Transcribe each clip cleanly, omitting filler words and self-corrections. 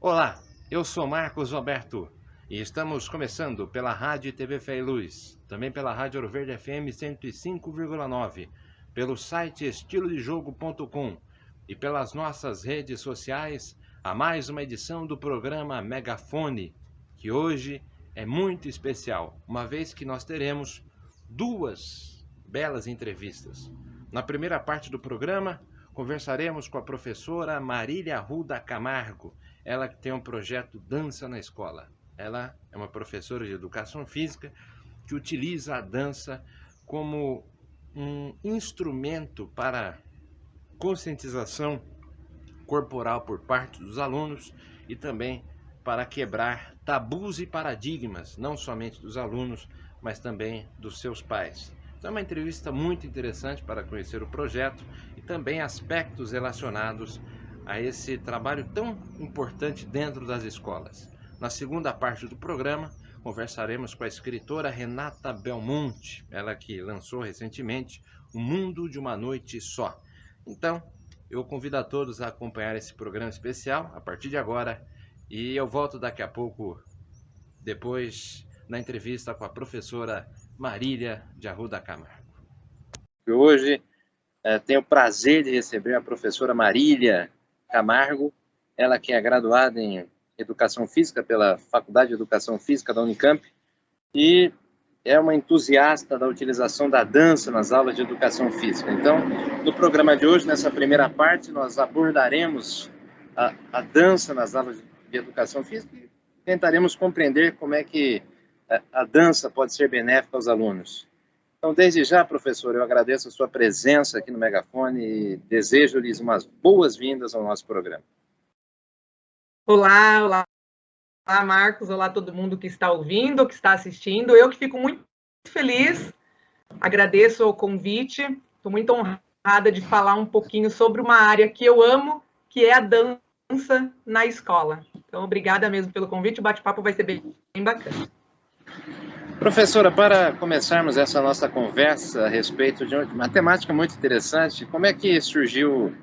Olá, eu sou Marcos Roberto e estamos começando pela Rádio TV Fé e Luz, também pela Rádio Ouro Verde FM 105,9, pelo site estilodejogo.com e pelas nossas redes sociais, a mais uma edição do programa Megafone, que hoje é muito especial, uma vez que nós teremos duas belas entrevistas. Na primeira parte do programa, conversaremos com a professora Marília Arruda Camargo, ela que tem um projeto Dança na Escola. Ela é uma professora de educação física que utiliza a dança como um instrumento para conscientização corporal por parte dos alunos e também para quebrar tabus e paradigmas, não somente dos alunos, mas também dos seus pais. Então é uma entrevista muito interessante para conhecer o projeto e também aspectos relacionados a esse trabalho tão importante dentro das escolas. Na segunda parte do programa, conversaremos com a escritora Renata Belmonte, ela que lançou recentemente O Mundo de uma Noite Só. Então, eu convido a todos a acompanhar esse programa especial a partir de agora e eu volto daqui a pouco, depois na entrevista com a professora Marília de Arruda Camargo. Hoje tenho o prazer de receber a professora Marília Camargo, ela que é graduada em Educação Física pela Faculdade de Educação Física da Unicamp e é uma entusiasta da utilização da dança nas aulas de Educação Física. Então, no programa de hoje, nessa primeira parte, nós abordaremos a dança nas aulas de Educação Física e tentaremos compreender como é que a dança pode ser benéfica aos alunos. Então, desde já, professor, eu agradeço a sua presença aqui no Megafone e desejo-lhes umas boas-vindas ao nosso programa. Olá, olá, Marcos, olá todo mundo que está ouvindo, que está assistindo. Eu que fico muito feliz, agradeço o convite, estou muito honrada de falar um pouquinho sobre uma área que eu amo, que é a dança na escola. Então, obrigada mesmo pelo convite, o bate-papo vai ser bem bacana. Professora, para começarmos essa nossa conversa a respeito de uma temática muito interessante, como é que surgiu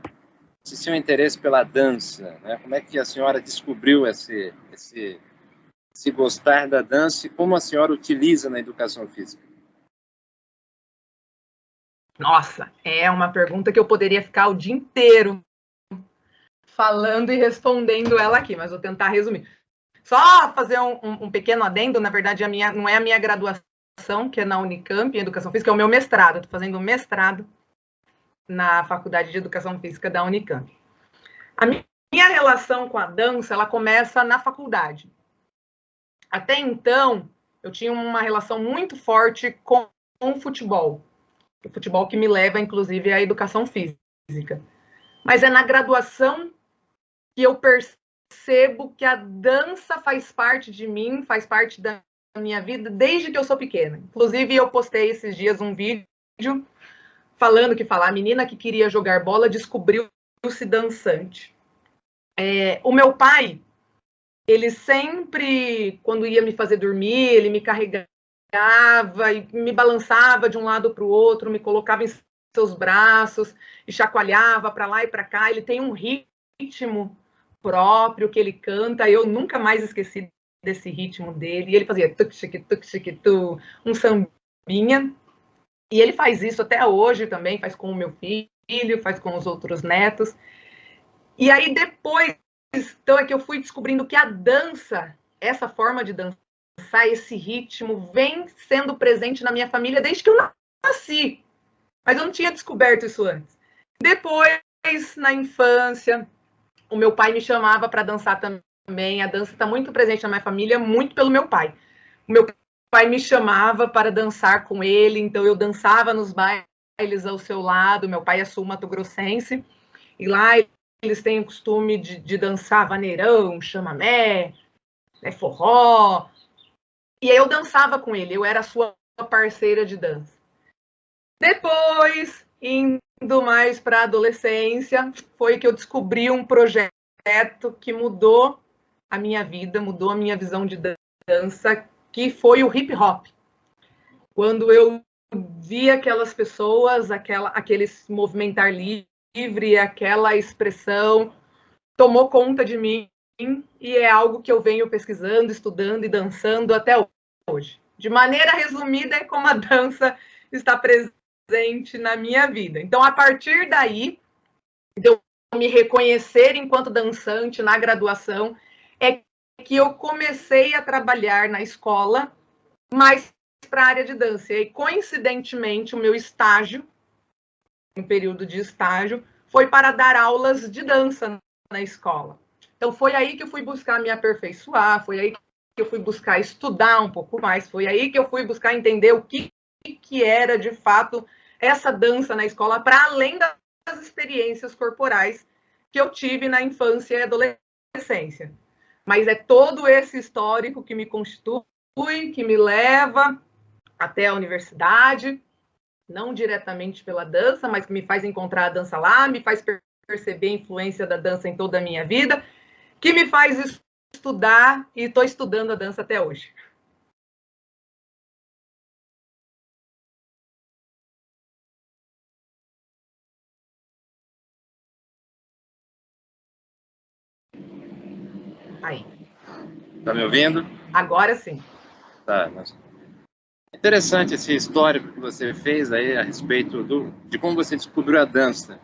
esse seu interesse pela dança, né? Como é que a senhora descobriu esse gostar da dança e como a senhora utiliza na educação física? Nossa, é uma pergunta que eu poderia ficar o dia inteiro falando e respondendo ela aqui, mas vou tentar resumir. Só fazer um pequeno adendo, na verdade, não é a minha graduação, que é na Unicamp, em Educação Física, é o meu mestrado. Estou fazendo um mestrado na Faculdade de Educação Física da Unicamp. A minha relação com a dança, ela começa na faculdade. Até então, eu tinha uma relação muito forte com o futebol. O futebol que me leva, inclusive, à educação física. Mas é na graduação que eu percebo que a dança faz parte de mim, faz parte da minha vida desde que eu sou pequena. Inclusive, eu postei esses dias um vídeo falando que a menina que queria jogar bola descobriu-se dançante. O meu pai, ele sempre, quando ia me fazer dormir, ele me carregava e me balançava de um lado para o outro, me colocava em seus braços e chacoalhava para lá e para cá. Ele tem um ritmo próprio que ele canta, eu nunca mais esqueci desse ritmo dele, e ele fazia tuk-tuk-tuk-tuk, um sambinha, e ele faz isso até hoje também, faz com o meu filho, faz com os outros netos, e aí depois, então é que eu fui descobrindo que a dança, essa forma de dançar, esse ritmo, vem sendo presente na minha família desde que eu nasci, mas eu não tinha descoberto isso antes. Depois, na infância, o meu pai me chamava para dançar também. A dança está muito presente na minha família, muito pelo meu pai. O meu pai me chamava para dançar com ele, então eu dançava nos bailes ao seu lado. Meu pai é sul-mato-grossense, e lá eles têm o costume de dançar vaneirão, chamamé, forró. E aí eu dançava com ele, eu era a sua parceira de dança. Depois, indo mais para a adolescência, foi que eu descobri um projeto que mudou a minha vida, mudou a minha visão de dança, que foi o hip hop. Quando eu vi aquelas pessoas, aquele movimentar livre, aquela expressão, tomou conta de mim e é algo que eu venho pesquisando, estudando e dançando até hoje. De maneira resumida, é como a dança está presente na minha vida. Então, a partir daí, de eu me reconhecer enquanto dançante na graduação, é que eu comecei a trabalhar na escola, mais para a área de dança. E, coincidentemente, o meu estágio, um período de estágio, foi para dar aulas de dança na escola. Então, foi aí que eu fui buscar me aperfeiçoar, foi aí que eu fui buscar estudar um pouco mais, foi aí que eu fui buscar entender o que era, de fato, essa dança na escola, para além das experiências corporais que eu tive na infância e adolescência. Mas é todo esse histórico que me constitui, que me leva até a universidade, não diretamente pela dança, mas que me faz encontrar a dança lá, me faz perceber a influência da dança em toda a minha vida, que me faz estudar, e estou estudando a dança até hoje. Aí. Tá me ouvindo? Agora sim. Tá. Interessante esse histórico que você fez aí a respeito de como você descobriu a dança.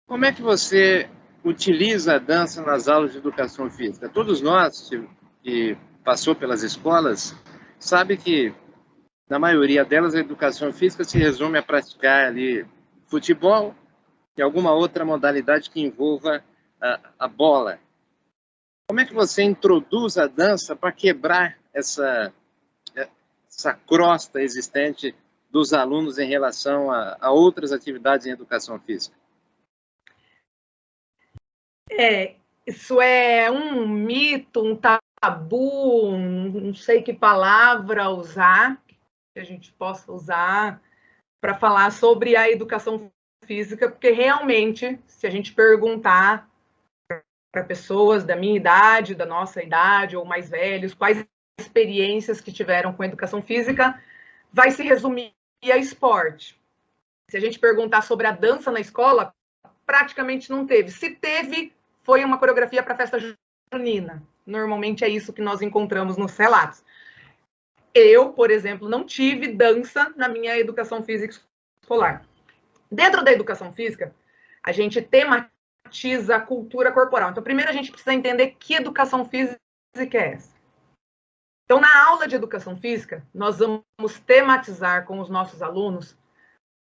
Como é que você utiliza a dança nas aulas de educação física? Todos nós que passou pelas escolas sabe que na maioria delas a educação física se resume a praticar ali futebol e alguma outra modalidade que envolva a bola. Como é que você introduz a dança para quebrar essa crosta existente dos alunos em relação a outras atividades em educação física? Isso é um mito, um tabu, não sei que palavra usar, que a gente possa usar para falar sobre a educação física, porque realmente, se a gente perguntar para pessoas da minha idade, da nossa idade, ou mais velhos, quais experiências que tiveram com educação física, vai se resumir a esporte. Se a gente perguntar sobre a dança na escola, praticamente não teve. Se teve, foi uma coreografia para a festa junina. Normalmente é isso que nós encontramos nos relatos. Eu, por exemplo, não tive dança na minha educação física escolar. Dentro da educação física, a gente tematiza a cultura corporal. Então, primeiro a gente precisa entender que educação física é essa. Então, na aula de educação física, nós vamos tematizar com os nossos alunos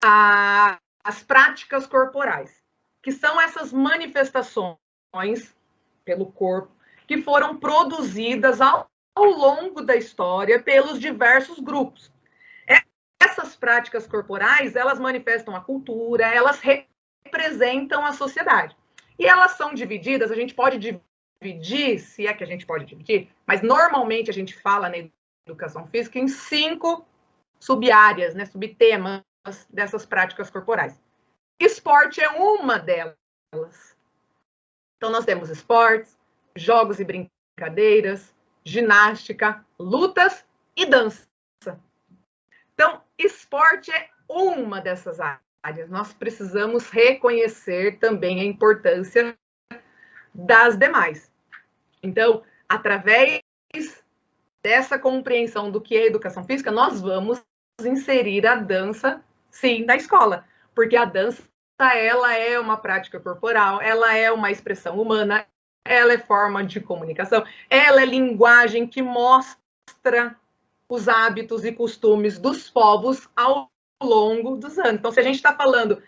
as práticas corporais, que são essas manifestações pelo corpo que foram produzidas ao longo da história pelos diversos grupos. Essas práticas corporais, elas manifestam a cultura, elas representam a sociedade. E elas são divididas, a gente pode dividir, se é que a gente pode dividir, mas normalmente a gente fala na educação física em 5 sub-áreas, né, subtemas dessas práticas corporais. Esporte é uma delas. Então, nós temos esportes, jogos e brincadeiras, ginástica, lutas e dança. Então, esporte é uma dessas áreas. Nós precisamos reconhecer também a importância das demais. Então, através dessa compreensão do que é educação física, nós vamos inserir a dança, sim, na escola, porque a dança, ela é uma prática corporal, ela é uma expressão humana, ela é forma de comunicação, ela é linguagem que mostra os hábitos e costumes dos povos ao longo dos anos. Então, se a gente está falando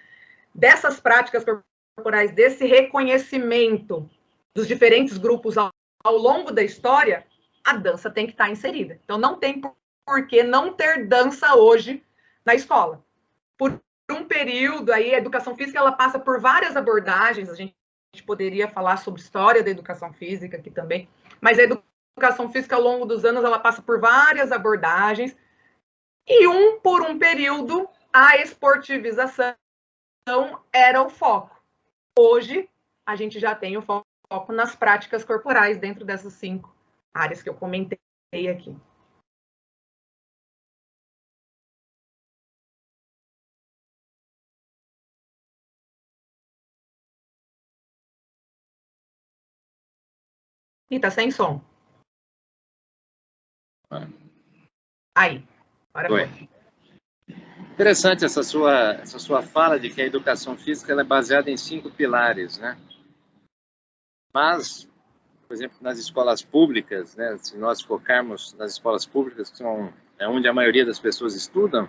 dessas práticas corporais, desse reconhecimento dos diferentes grupos ao longo da história, a dança tem que estar inserida. Então, não tem por que não ter dança hoje na escola. Por um período aí, a educação física ela passa por várias abordagens, a gente poderia falar sobre história da educação física aqui também, mas a educação física ao longo dos anos ela passa por várias abordagens e por um período a esportivização era o foco. Hoje a gente já tem o foco nas práticas corporais dentro dessas 5 áreas que eu comentei aqui. Ih, tá sem som. Ah. Aí, agora Foi. foi. Interessante essa sua fala de que a educação física ela é baseada em 5 pilares, né? Mas, por exemplo, nas escolas públicas, né, se nós focarmos nas escolas públicas, que são onde a maioria das pessoas estudam,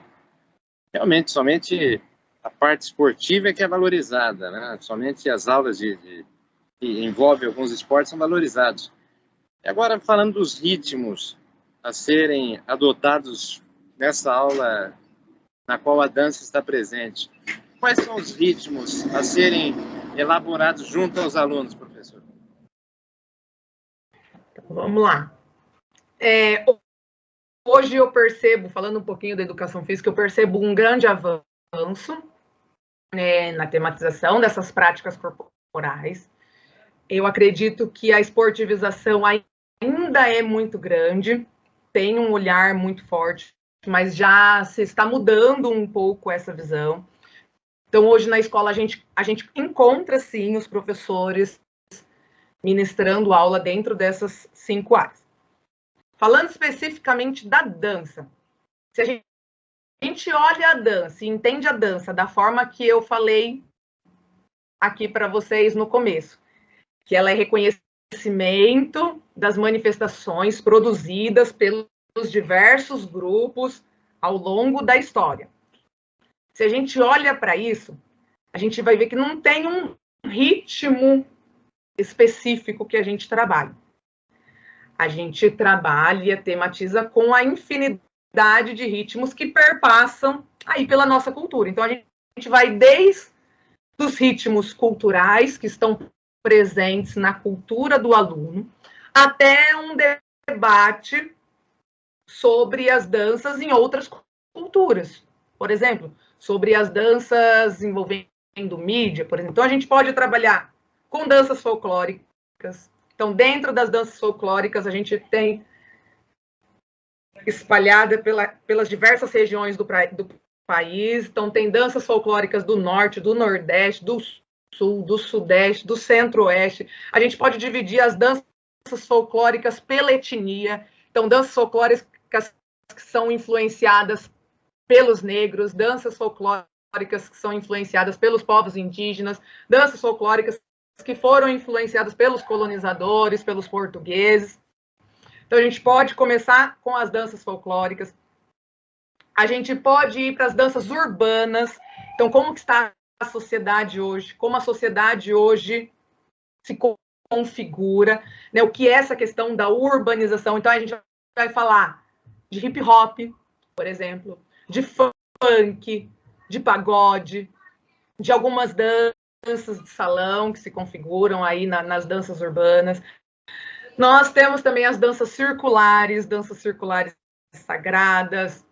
realmente somente a parte esportiva é que é valorizada, né? Somente as aulas que envolvem alguns esportes são valorizados. E agora, falando dos ritmos a serem adotados nessa aula na qual a dança está presente, quais são os ritmos a serem elaborados junto aos alunos, professor? Então, vamos lá. Hoje eu percebo, falando um pouquinho da educação física, eu percebo um grande avanço na tematização dessas práticas corporais. Eu acredito que a esportivização ainda é muito grande, tem um olhar muito forte, mas já se está mudando um pouco essa visão. Então, hoje na escola, a gente encontra, sim, os professores ministrando aula dentro dessas 5 áreas. Falando especificamente da dança, se a gente olha a dança e entende a dança da forma que eu falei aqui para vocês no começo, que ela é reconhecimento das manifestações produzidas pelos diversos grupos ao longo da história. Se a gente olha para isso, a gente vai ver que não tem um ritmo específico que a gente trabalha. A gente trabalha, tematiza com a infinidade de ritmos que perpassam aí pela nossa cultura. Então, a gente vai desde os ritmos culturais que estão presentes na cultura do aluno, até um debate sobre as danças em outras culturas. Por exemplo, sobre as danças envolvendo mídia, por exemplo. Então, a gente pode trabalhar com danças folclóricas. Então, dentro das danças folclóricas, a gente tem espalhada pelas diversas regiões do país. Então, tem danças folclóricas do norte, do nordeste, do sul, do sudeste, do centro-oeste. A gente pode dividir as danças folclóricas pela etnia. Então, danças folclóricas que são influenciadas pelos negros, danças folclóricas que são influenciadas pelos povos indígenas, danças folclóricas que foram influenciadas pelos colonizadores, pelos portugueses. Então, a gente pode começar com as danças folclóricas. A gente pode ir para as danças urbanas. Então, como que está a sociedade hoje? Como a sociedade hoje se configura? Né? O que é essa questão da urbanização? Então, a gente vai falar de hip hop, por exemplo, de funk, de pagode, de algumas danças de salão que se configuram aí nas danças urbanas. Nós temos também as danças circulares sagradas.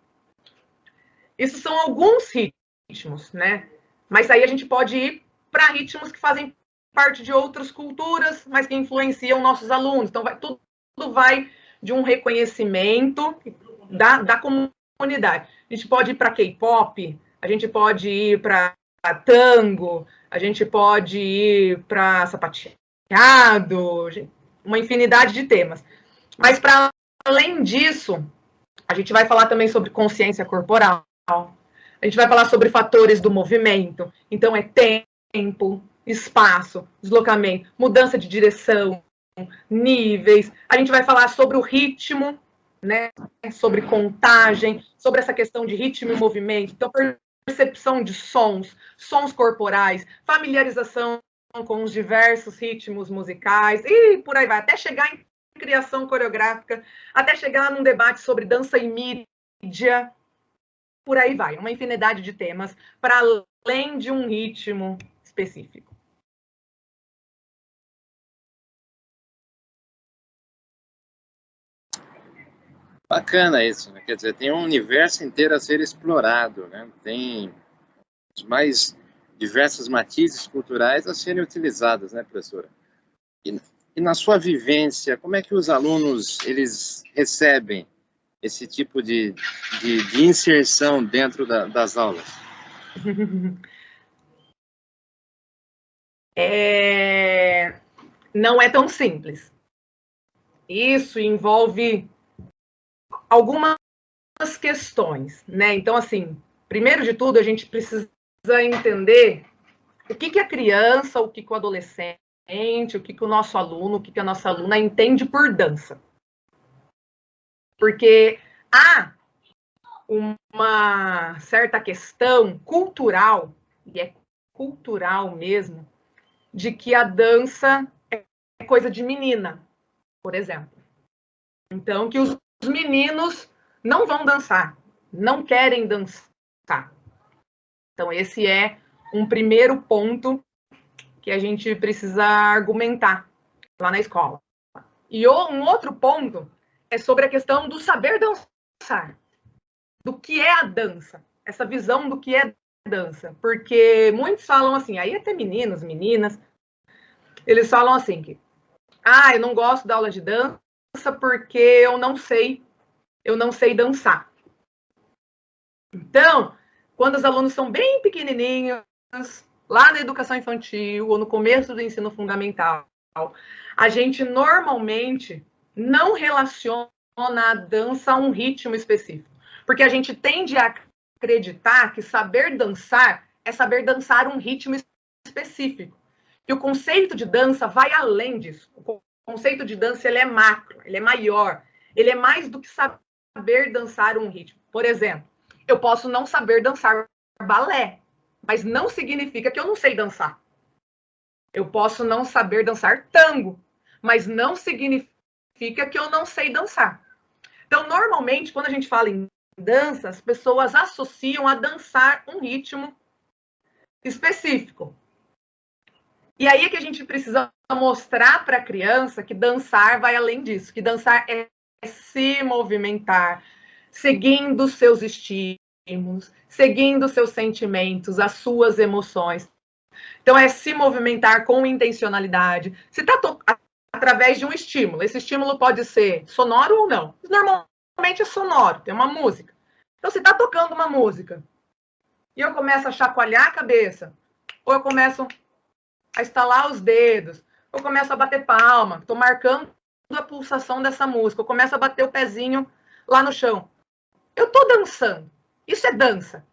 Isso são alguns ritmos, né? Mas aí a gente pode ir para ritmos que fazem parte de outras culturas, mas que influenciam nossos alunos. Então, tudo vai de um reconhecimento da comunidade. A gente pode ir para K-pop, a gente pode ir para tango, a gente pode ir para sapateado, uma infinidade de temas. Mas, para além disso, a gente vai falar também sobre consciência corporal, a gente vai falar sobre fatores do movimento. Então, é tempo, espaço, deslocamento, mudança de direção, níveis. A gente vai falar sobre o ritmo, né? Sobre contagem, sobre essa questão de ritmo e movimento. Então, percepção de sons corporais, familiarização com os diversos ritmos musicais e por aí vai, até chegar em criação coreográfica, até chegar num debate sobre dança e mídia, por aí vai, uma infinidade de temas, para além de um ritmo específico. Bacana isso, né? Quer dizer, tem um universo inteiro a ser explorado, né? Tem os mais diversos matizes culturais a serem utilizados, né, professora? E na sua vivência, como é que os alunos eles recebem esse tipo de inserção dentro das aulas? Não é tão simples. Isso envolve algumas questões, né? Então, assim, primeiro de tudo, a gente precisa entender o que a criança, o que o adolescente, o que o nosso aluno, o que a nossa aluna entende por dança. Porque há uma certa questão cultural, e é cultural mesmo, de que a dança é coisa de menina, por exemplo. Então, que os meninos não vão dançar, não querem dançar. Então, esse é um primeiro ponto que a gente precisa argumentar lá na escola. E um outro ponto é sobre a questão do saber dançar, do que é a dança, essa visão do que é dança. Porque muitos falam assim, aí até meninos, meninas, eles falam assim que, eu não gosto da aula de dança porque eu não sei dançar. Então, quando os alunos são bem pequenininhos, lá na educação infantil ou no começo do ensino fundamental, a gente normalmente não relaciona a dança a um ritmo específico, porque a gente tende a acreditar que saber dançar é saber dançar um ritmo específico. E o conceito de dança vai além disso. O conceito de dança ele é macro, ele é maior, ele é mais do que saber dançar um ritmo. Por exemplo, eu posso não saber dançar balé, mas não significa que eu não sei dançar. Eu posso não saber dançar tango, mas não significa que eu não sei dançar. Então, normalmente, quando a gente fala em dança, as pessoas associam a dançar um ritmo específico. E aí é que a gente precisa mostrar para a criança que dançar vai além disso, que dançar é se movimentar, seguindo seus estímulos, seguindo seus sentimentos, as suas emoções. Então, é se movimentar com intencionalidade. Se está através de um estímulo, esse estímulo pode ser sonoro ou não. Normalmente é sonoro, tem uma música. Então, se está tocando uma música e eu começo a chacoalhar a cabeça, ou eu começo a estalar os dedos, eu começo a bater palma, estou marcando a pulsação dessa música, eu começo a bater o pezinho lá no chão. Eu estou dançando. Isso é dança.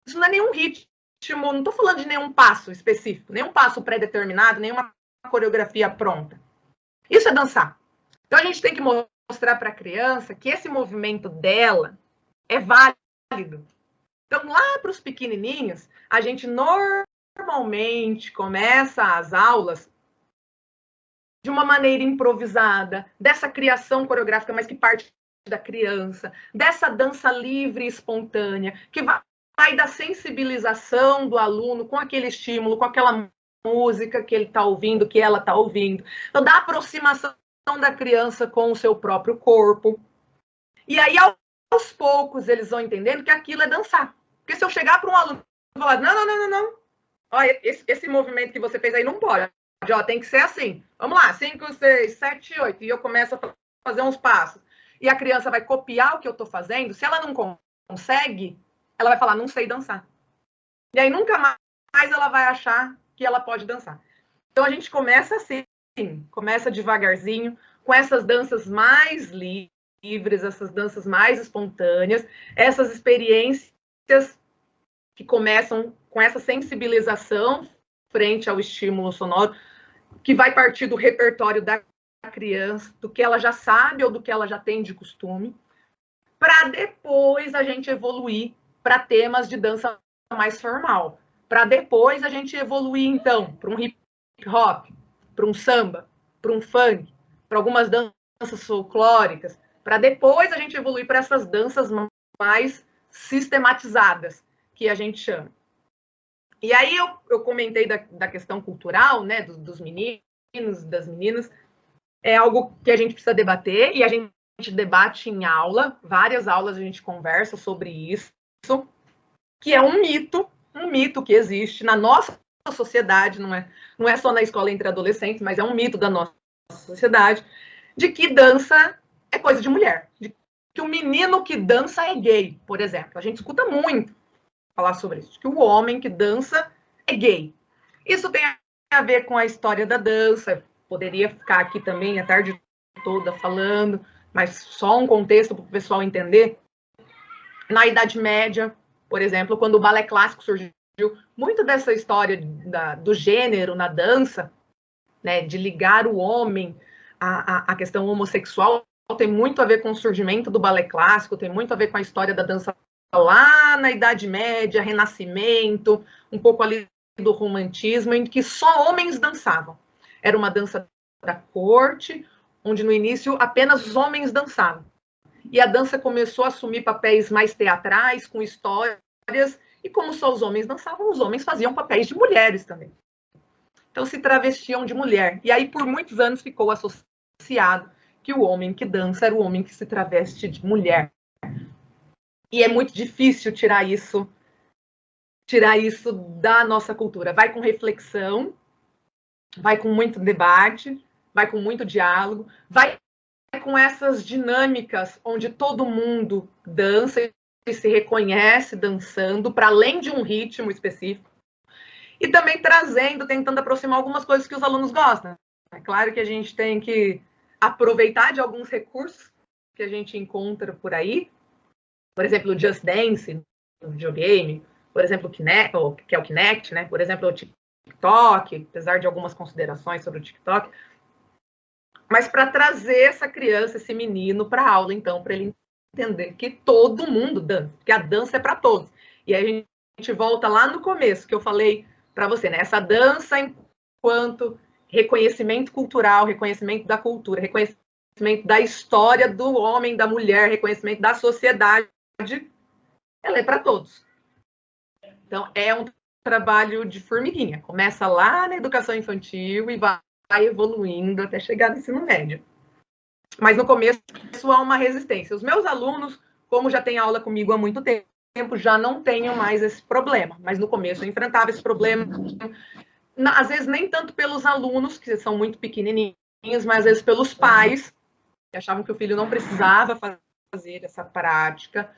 Isso não é nenhum ritmo, não estou falando de nenhum passo específico, nenhum passo pré-determinado, nenhuma coreografia pronta. Isso é dançar. Então a gente tem que mostrar para a criança que esse movimento dela é válido. Então, lá para os pequenininhos, a gente normalmente começa as aulas de uma maneira improvisada, dessa criação coreográfica, mas que parte da criança, dessa dança livre e espontânea, que vai da sensibilização do aluno com aquele estímulo, com aquela música que ele está ouvindo, que ela está ouvindo. Então, da aproximação da criança com o seu próprio corpo. E aí, aos poucos, eles vão entendendo que aquilo é dançar. Porque se eu chegar para um aluno e falar, não. Olha, esse movimento que você fez aí não pode. Ó, tem que ser assim. Vamos lá, 5, 6, 7, 8. E eu começo a fazer uns passos. E a criança vai copiar o que eu estou fazendo. Se ela não consegue, ela vai falar, não sei dançar. E aí nunca mais ela vai achar que ela pode dançar. Então a gente começa assim, começa devagarzinho, com essas danças mais livres, essas danças mais espontâneas, essas experiências que começam com essa sensibilização frente ao estímulo sonoro, que vai partir do repertório da criança, do que ela já sabe ou do que ela já tem de costume, para depois a gente evoluir para temas de dança mais formal, para depois a gente evoluir, então, para um hip hop, para um samba, para um funk, para algumas danças folclóricas, para depois a gente evoluir para essas danças mais sistematizadas, que a gente chama. E aí eu comentei da questão cultural, né, dos meninos, das meninas, é algo que a gente precisa debater, e a gente debate em aula, várias aulas a gente conversa sobre isso, que é um mito que existe na nossa sociedade, não é só na escola entre adolescentes, mas é um mito da nossa sociedade, de que dança é coisa de mulher, de que o menino que dança é gay, por exemplo. A gente escuta muito falar sobre isso, que o homem que dança é gay. Isso tem a ver com a história da dança, poderia ficar aqui também a tarde toda falando, mas só um contexto para o pessoal entender. Na Idade Média, por exemplo, quando o balé clássico surgiu, muito dessa história do gênero na dança, né, de ligar o homem à questão homossexual, tem muito a ver com o surgimento do balé clássico, tem muito a ver com a história da dança lá na Idade Média, Renascimento, um pouco ali do romantismo, em que só homens dançavam. Era uma dança da corte, onde no início apenas os homens dançavam. E a dança começou a assumir papéis mais teatrais, com histórias, e como só os homens dançavam, os homens faziam papéis de mulheres também. Então se travestiam de mulher. E aí por muitos anos ficou associado que o homem que dança era o homem que se traveste de mulher. E é muito difícil tirar isso da nossa cultura. Vai com reflexão, vai com muito debate, vai com muito diálogo, vai com essas dinâmicas onde todo mundo dança e se reconhece dançando, para além de um ritmo específico, e também tentando aproximar algumas coisas que os alunos gostam. É claro que a gente tem que aproveitar de alguns recursos que a gente encontra por aí, por exemplo, o Just Dance, no videogame, por exemplo, que é o Kinect, né? Por exemplo, o TikTok, apesar de algumas considerações sobre o TikTok, mas para trazer essa criança, esse menino para a aula, então, para ele entender que todo mundo dança, que a dança é para todos. E aí a gente volta lá no começo, que eu falei para você, né? Essa dança enquanto reconhecimento cultural, reconhecimento da cultura, reconhecimento da história do homem, da mulher, reconhecimento da sociedade, ela é para todos. Então, é um trabalho de formiguinha. Começa lá na educação infantil e vai evoluindo até chegar no ensino médio. Mas no começo há uma resistência. Os meus alunos, como já têm aula comigo há muito tempo, já não tenho mais esse problema. Mas no começo eu enfrentava esse problema. Às vezes nem tanto pelos alunos, que são muito pequenininhos, mas às vezes pelos pais, que achavam que o filho não precisava fazer essa prática.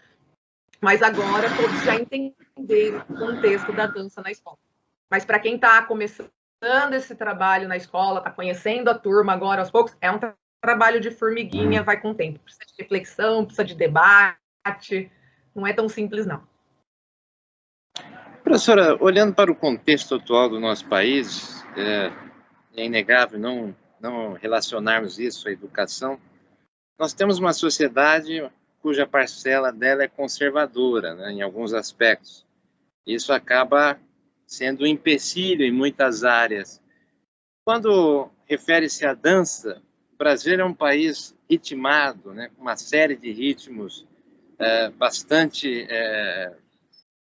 Mas agora todos já entenderam o contexto da dança na escola. Mas para quem está começando esse trabalho na escola, está conhecendo a turma agora aos poucos, é um trabalho de formiguinha, vai com o tempo. Precisa de reflexão, precisa de debate, não é tão simples, não. Professora, olhando para o contexto atual do nosso país, é inegável não relacionarmos isso à educação. Nós temos uma sociedade cuja parcela dela é conservadora, né, em alguns aspectos. Isso acaba sendo um empecilho em muitas áreas. Quando refere-se à dança, o Brasil é um país ritmado, né, com uma série de ritmos bastante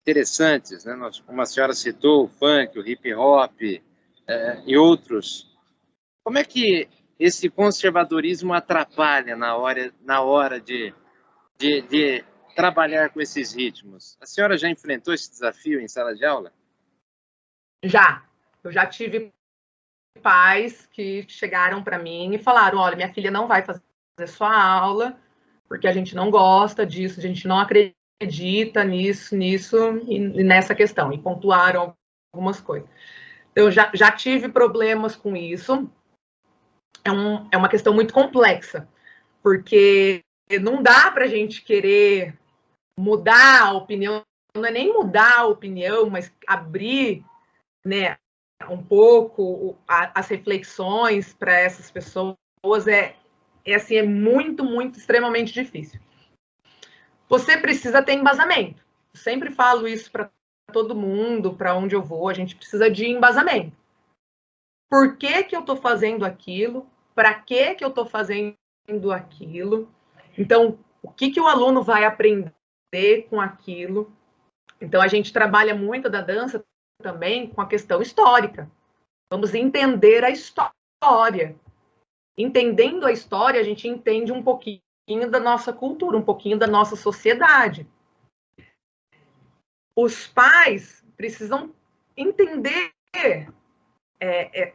interessantes, né? Como a senhora citou, o funk, o hip hop e outros. Como é que esse conservadorismo atrapalha na hora de trabalhar com esses ritmos? A senhora já enfrentou esse desafio em sala de aula? Eu já tive pais que chegaram para mim e falaram: olha, minha filha não vai fazer sua aula porque a gente não gosta disso, a gente não acredita nisso e nessa questão, e pontuaram algumas coisas. Eu já tive problemas com isso. É uma questão muito complexa, porque não dá para a gente querer mudar a opinião, não é nem mudar a opinião, mas abrir, né, um pouco as reflexões para essas pessoas assim, é muito, extremamente difícil. Você precisa ter embasamento. Eu sempre falo isso para todo mundo, para onde eu vou, a gente precisa de embasamento. Por que eu estou fazendo aquilo? Para que eu estou fazendo aquilo? Então, o que o aluno vai aprender com aquilo? Então, a gente trabalha muito da dança também com a questão histórica. Vamos entender a história. Entendendo a história, a gente entende um pouquinho da nossa cultura, um pouquinho da nossa sociedade. Os pais precisam entender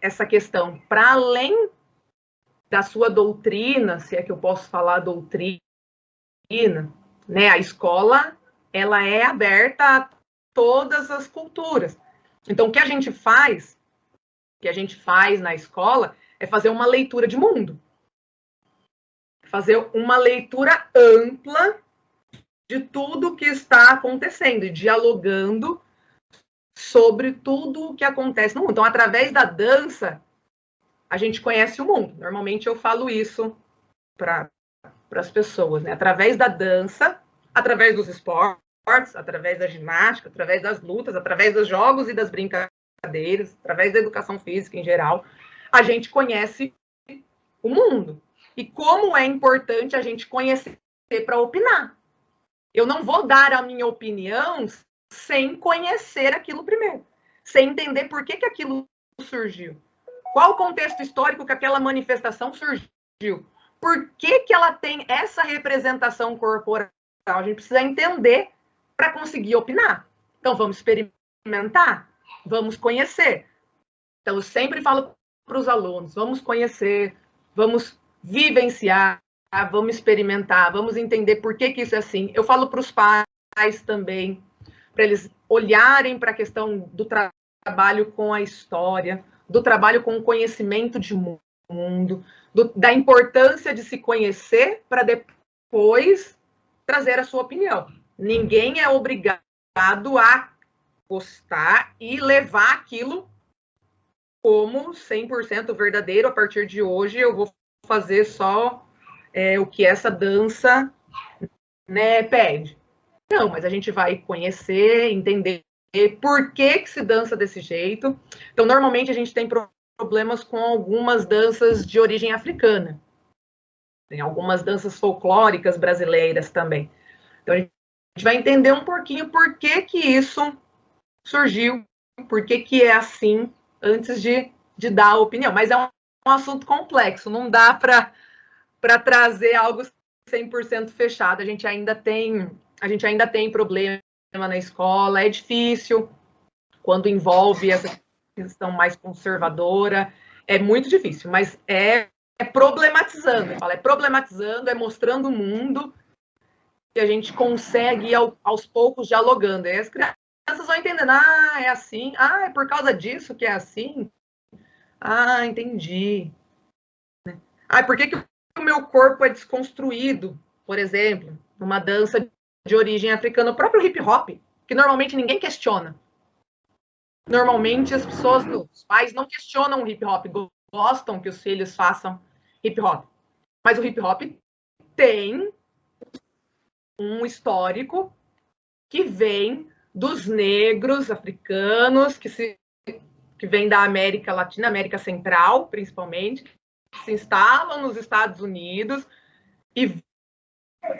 essa questão, para além da sua doutrina, se é que eu posso falar doutrina, né? A escola, ela é aberta a todas as culturas. Então, o que a gente faz na escola, é fazer uma leitura de mundo. fazer uma leitura ampla de tudo que está acontecendo, e dialogando sobre tudo o que acontece no mundo. Então, através da dança, a gente conhece o mundo. Normalmente eu falo isso para as pessoas, né? Através da dança, através dos esportes, através da ginástica, através das lutas, através dos jogos e das brincadeiras, através da educação física em geral, a gente conhece o mundo. E como é importante a gente conhecer para opinar. Eu não vou dar a minha opinião sem conhecer aquilo primeiro, sem entender por que aquilo surgiu. Qual o contexto histórico que aquela manifestação surgiu? Por que ela tem essa representação corporal? A gente precisa entender para conseguir opinar. Então, vamos experimentar, vamos conhecer. Então, eu sempre falo para os alunos, vamos conhecer, vamos vivenciar, vamos experimentar, vamos entender por que isso é assim. Eu falo para os pais também, para eles olharem para a questão do trabalho com a história, do trabalho com o conhecimento de mundo, da importância de se conhecer para depois trazer a sua opinião. Ninguém é obrigado a gostar e levar aquilo como 100% verdadeiro. A partir de hoje eu vou fazer só o que essa dança, né, pede. Não, mas a gente vai conhecer, entender por que se dança desse jeito. Então, normalmente a gente tem problemas com algumas danças de origem africana. Tem algumas danças folclóricas brasileiras também. Então, a gente vai entender um pouquinho por que isso surgiu, por que é assim, antes de dar a opinião. Mas é um assunto complexo, não dá para trazer algo 100% fechado. A gente ainda tem problema na escola, é difícil quando envolve essa questão mais conservadora, é muito difícil, mas é problematizando, é mostrando o mundo que a gente consegue ir aos poucos dialogando. E as crianças vão entendendo, é assim, é por causa disso que é assim, entendi. Por que o meu corpo é desconstruído, por exemplo, numa dança de origem africana, o próprio hip hop, que normalmente ninguém questiona. Normalmente as pessoas, os pais não questionam o hip hop, gostam que os filhos façam hip hop. Mas o hip hop tem um histórico que vem dos negros africanos, que vem da América Latina, América Central, principalmente, que se instalam nos Estados Unidos e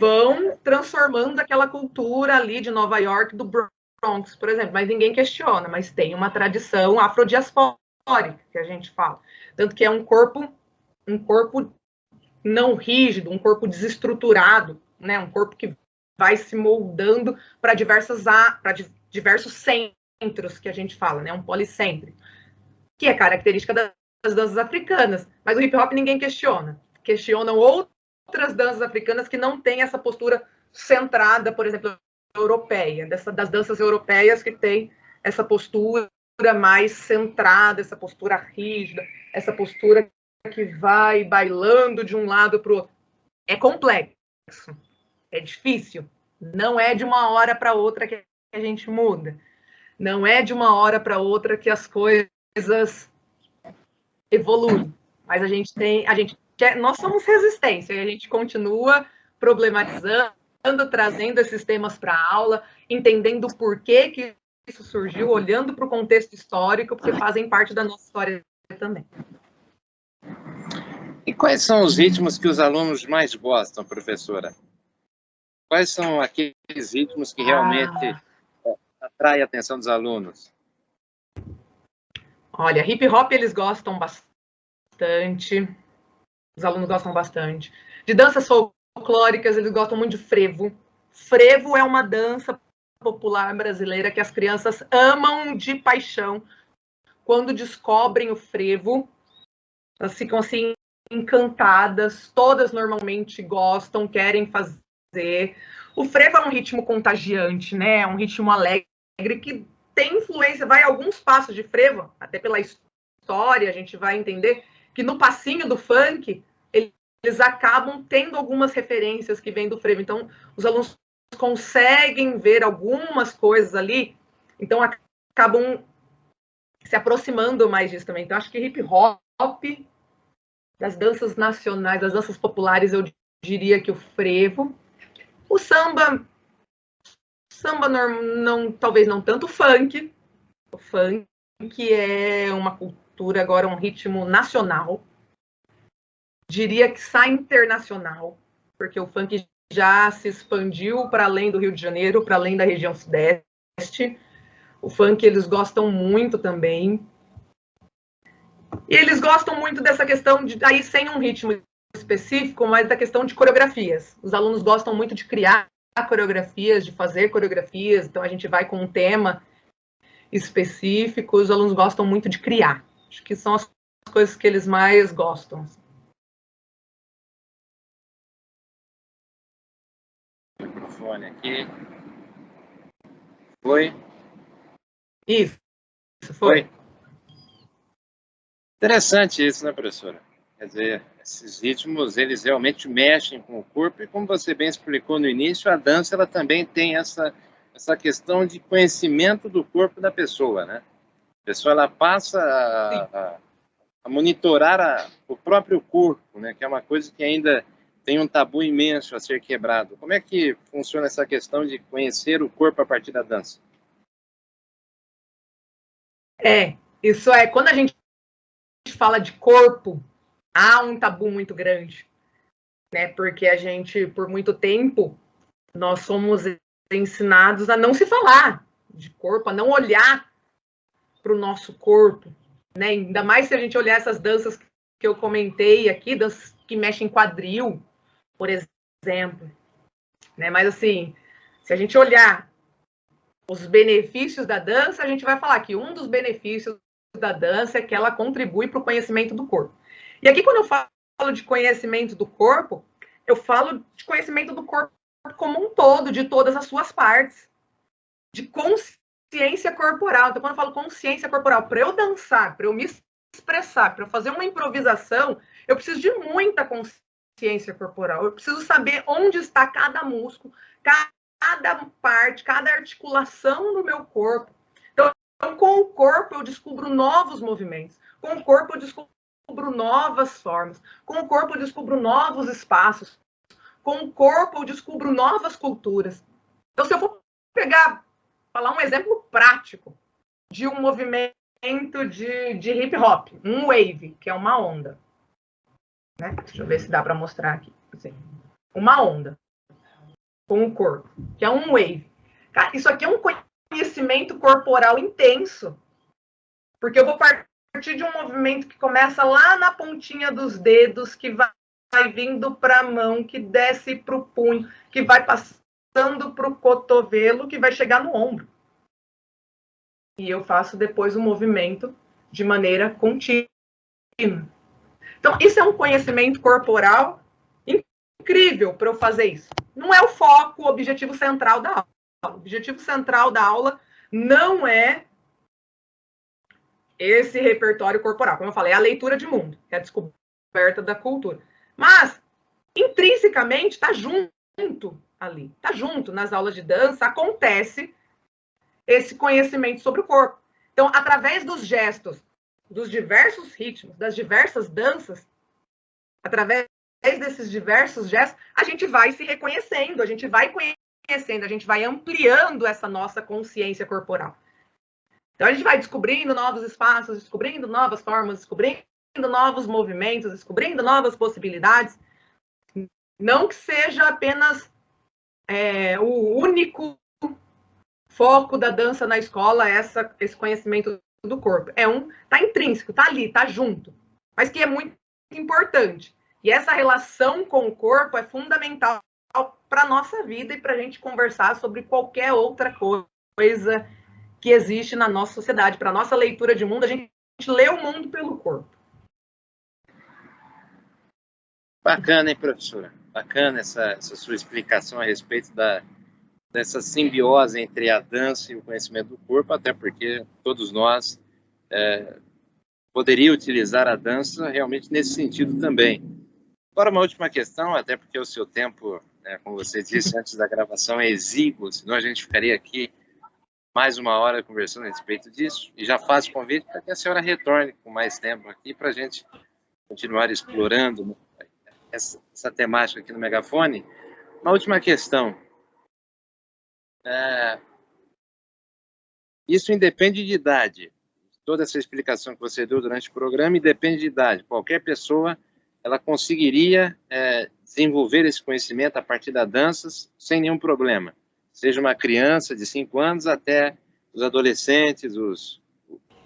vão transformando aquela cultura ali de Nova York, do Bronx, por exemplo. Mas ninguém questiona, mas tem uma tradição afrodiaspórica, que a gente fala. Tanto que é um corpo não rígido, um corpo desestruturado, né? Um corpo que vai se moldando para diversos centros que a gente fala, né? Um policêntrico, que é característica das danças africanas. Mas o hip hop ninguém questiona. Questionam outras danças africanas que não têm essa postura centrada, por exemplo, europeia, das danças europeias que tem essa postura mais centrada, essa postura rígida, essa postura que vai bailando de um lado para o outro. É complexo, é difícil. Não é de uma hora para outra que a gente muda. Não é de uma hora para outra que as coisas evoluem. Mas nós somos resistência, e a gente continua problematizando, trazendo esses temas para a aula, entendendo por que isso surgiu, olhando para o contexto histórico, porque fazem parte da nossa história também. E quais são os ritmos que os alunos mais gostam, professora? Quais são aqueles ritmos que realmente atraem a atenção dos alunos? Olha, hip hop eles gostam bastante, os alunos gostam bastante. De danças folclóricas, eles gostam muito de frevo. Frevo é uma dança popular brasileira que as crianças amam de paixão. Quando descobrem o frevo, elas ficam assim encantadas, todas normalmente gostam, querem fazer. O frevo é um ritmo contagiante, né? É um ritmo alegre que tem influência, vai alguns passos de frevo, até pela história a gente vai entender que no passinho do funk ele eles acabam tendo algumas referências que vêm do frevo. Então, os alunos conseguem ver algumas coisas ali, então acabam se aproximando mais disso também. Então, acho que hip hop, das danças nacionais, das danças populares, eu diria que o frevo. O samba não, talvez não tanto o funk. O funk é uma cultura, agora um ritmo nacional. Diria que sai internacional, porque o funk já se expandiu para além do Rio de Janeiro, para além da região sudeste. O funk eles gostam muito também. E eles gostam muito dessa questão de, aí sem um ritmo específico, mas da questão de coreografias. Os alunos gostam muito de criar coreografias, de fazer coreografias, então a gente vai com um tema específico, os alunos gostam muito de criar. Acho que são as coisas que eles mais gostam. O microfone aqui. Foi? Isso, foi. Interessante isso, né, professora? Quer dizer, esses ritmos, eles realmente mexem com o corpo e, como você bem explicou no início, a dança ela também tem essa questão de conhecimento do corpo da pessoa, né? A pessoa ela passa a monitorar o próprio corpo, né? Que é uma coisa que ainda tem um tabu imenso a ser quebrado. Como é que funciona essa questão de conhecer o corpo a partir da dança? Isso é, quando a gente fala de corpo, há um tabu muito grande, né? Porque a gente, por muito tempo, nós somos ensinados a não se falar de corpo, a não olhar para o nosso corpo, né? Ainda mais se a gente olhar essas danças que eu comentei aqui, danças que mexem quadril, por exemplo, né? Mas assim, se a gente olhar os benefícios da dança, a gente vai falar que um dos benefícios da dança é que ela contribui para o conhecimento do corpo. E aqui, quando eu falo de conhecimento do corpo, eu falo de conhecimento do corpo como um todo, de todas as suas partes, de consciência corporal. Então, quando eu falo consciência corporal, para eu dançar, para eu me expressar, para eu fazer uma improvisação, eu preciso de muita consciência corporal. Eu preciso saber onde está cada músculo, cada parte, cada articulação no meu corpo. Então, com o corpo, eu descubro novos movimentos. Com o corpo, eu descubro novas formas. Com o corpo, eu descubro novos espaços. Com o corpo, eu descubro novas culturas. Então, se eu for falar um exemplo prático de um movimento de hip hop, um wave, que é uma onda. Né? Deixa eu ver se dá para mostrar aqui. Uma onda com o corpo, que é um wave. Cara, isso aqui é um conhecimento corporal intenso, porque eu vou partir de um movimento que começa lá na pontinha dos dedos, que vai vindo para a mão, que desce para o punho, que vai passando para o cotovelo, que vai chegar no ombro. E eu faço depois o movimento de maneira contínua. Então, isso é um conhecimento corporal incrível para eu fazer isso. Não é o foco, o objetivo central da aula. O objetivo central da aula não é esse repertório corporal. Como eu falei, é a leitura de mundo, é a descoberta da cultura. Mas, intrinsecamente, está junto ali. Está junto nas aulas de dança, acontece esse conhecimento sobre o corpo. Então, através dos gestos, dos diversos ritmos, das diversas danças, através desses diversos gestos, a gente vai se reconhecendo, a gente vai conhecendo, a gente vai ampliando essa nossa consciência corporal. Então, a gente vai descobrindo novos espaços, descobrindo novas formas, descobrindo novos movimentos, descobrindo novas possibilidades. Não que seja apenas o único foco da dança na escola, esse conhecimento do corpo. Tá intrínseco, tá ali, tá junto, mas que é muito importante. E essa relação com o corpo é fundamental para a nossa vida e para a gente conversar sobre qualquer outra coisa que existe na nossa sociedade. Para a nossa leitura de mundo, a gente lê o mundo pelo corpo. Bacana, hein, professora? Bacana essa sua explicação a respeito dessa simbiose entre a dança e o conhecimento do corpo, até porque todos nós poderíamos utilizar a dança realmente nesse sentido também. Agora, uma última questão, até porque o seu tempo, né, como você disse antes da gravação, é exíguo, senão a gente ficaria aqui mais uma hora conversando a respeito disso. E já faço convite para que a senhora retorne com mais tempo aqui para a gente continuar explorando, né, essa temática aqui no Megafone. Uma última questão. Isso independe de idade. Toda essa explicação que você deu durante o programa independe de idade. Qualquer pessoa ela conseguiria desenvolver esse conhecimento a partir da dança sem nenhum problema. Seja uma criança de 5 anos até os adolescentes, os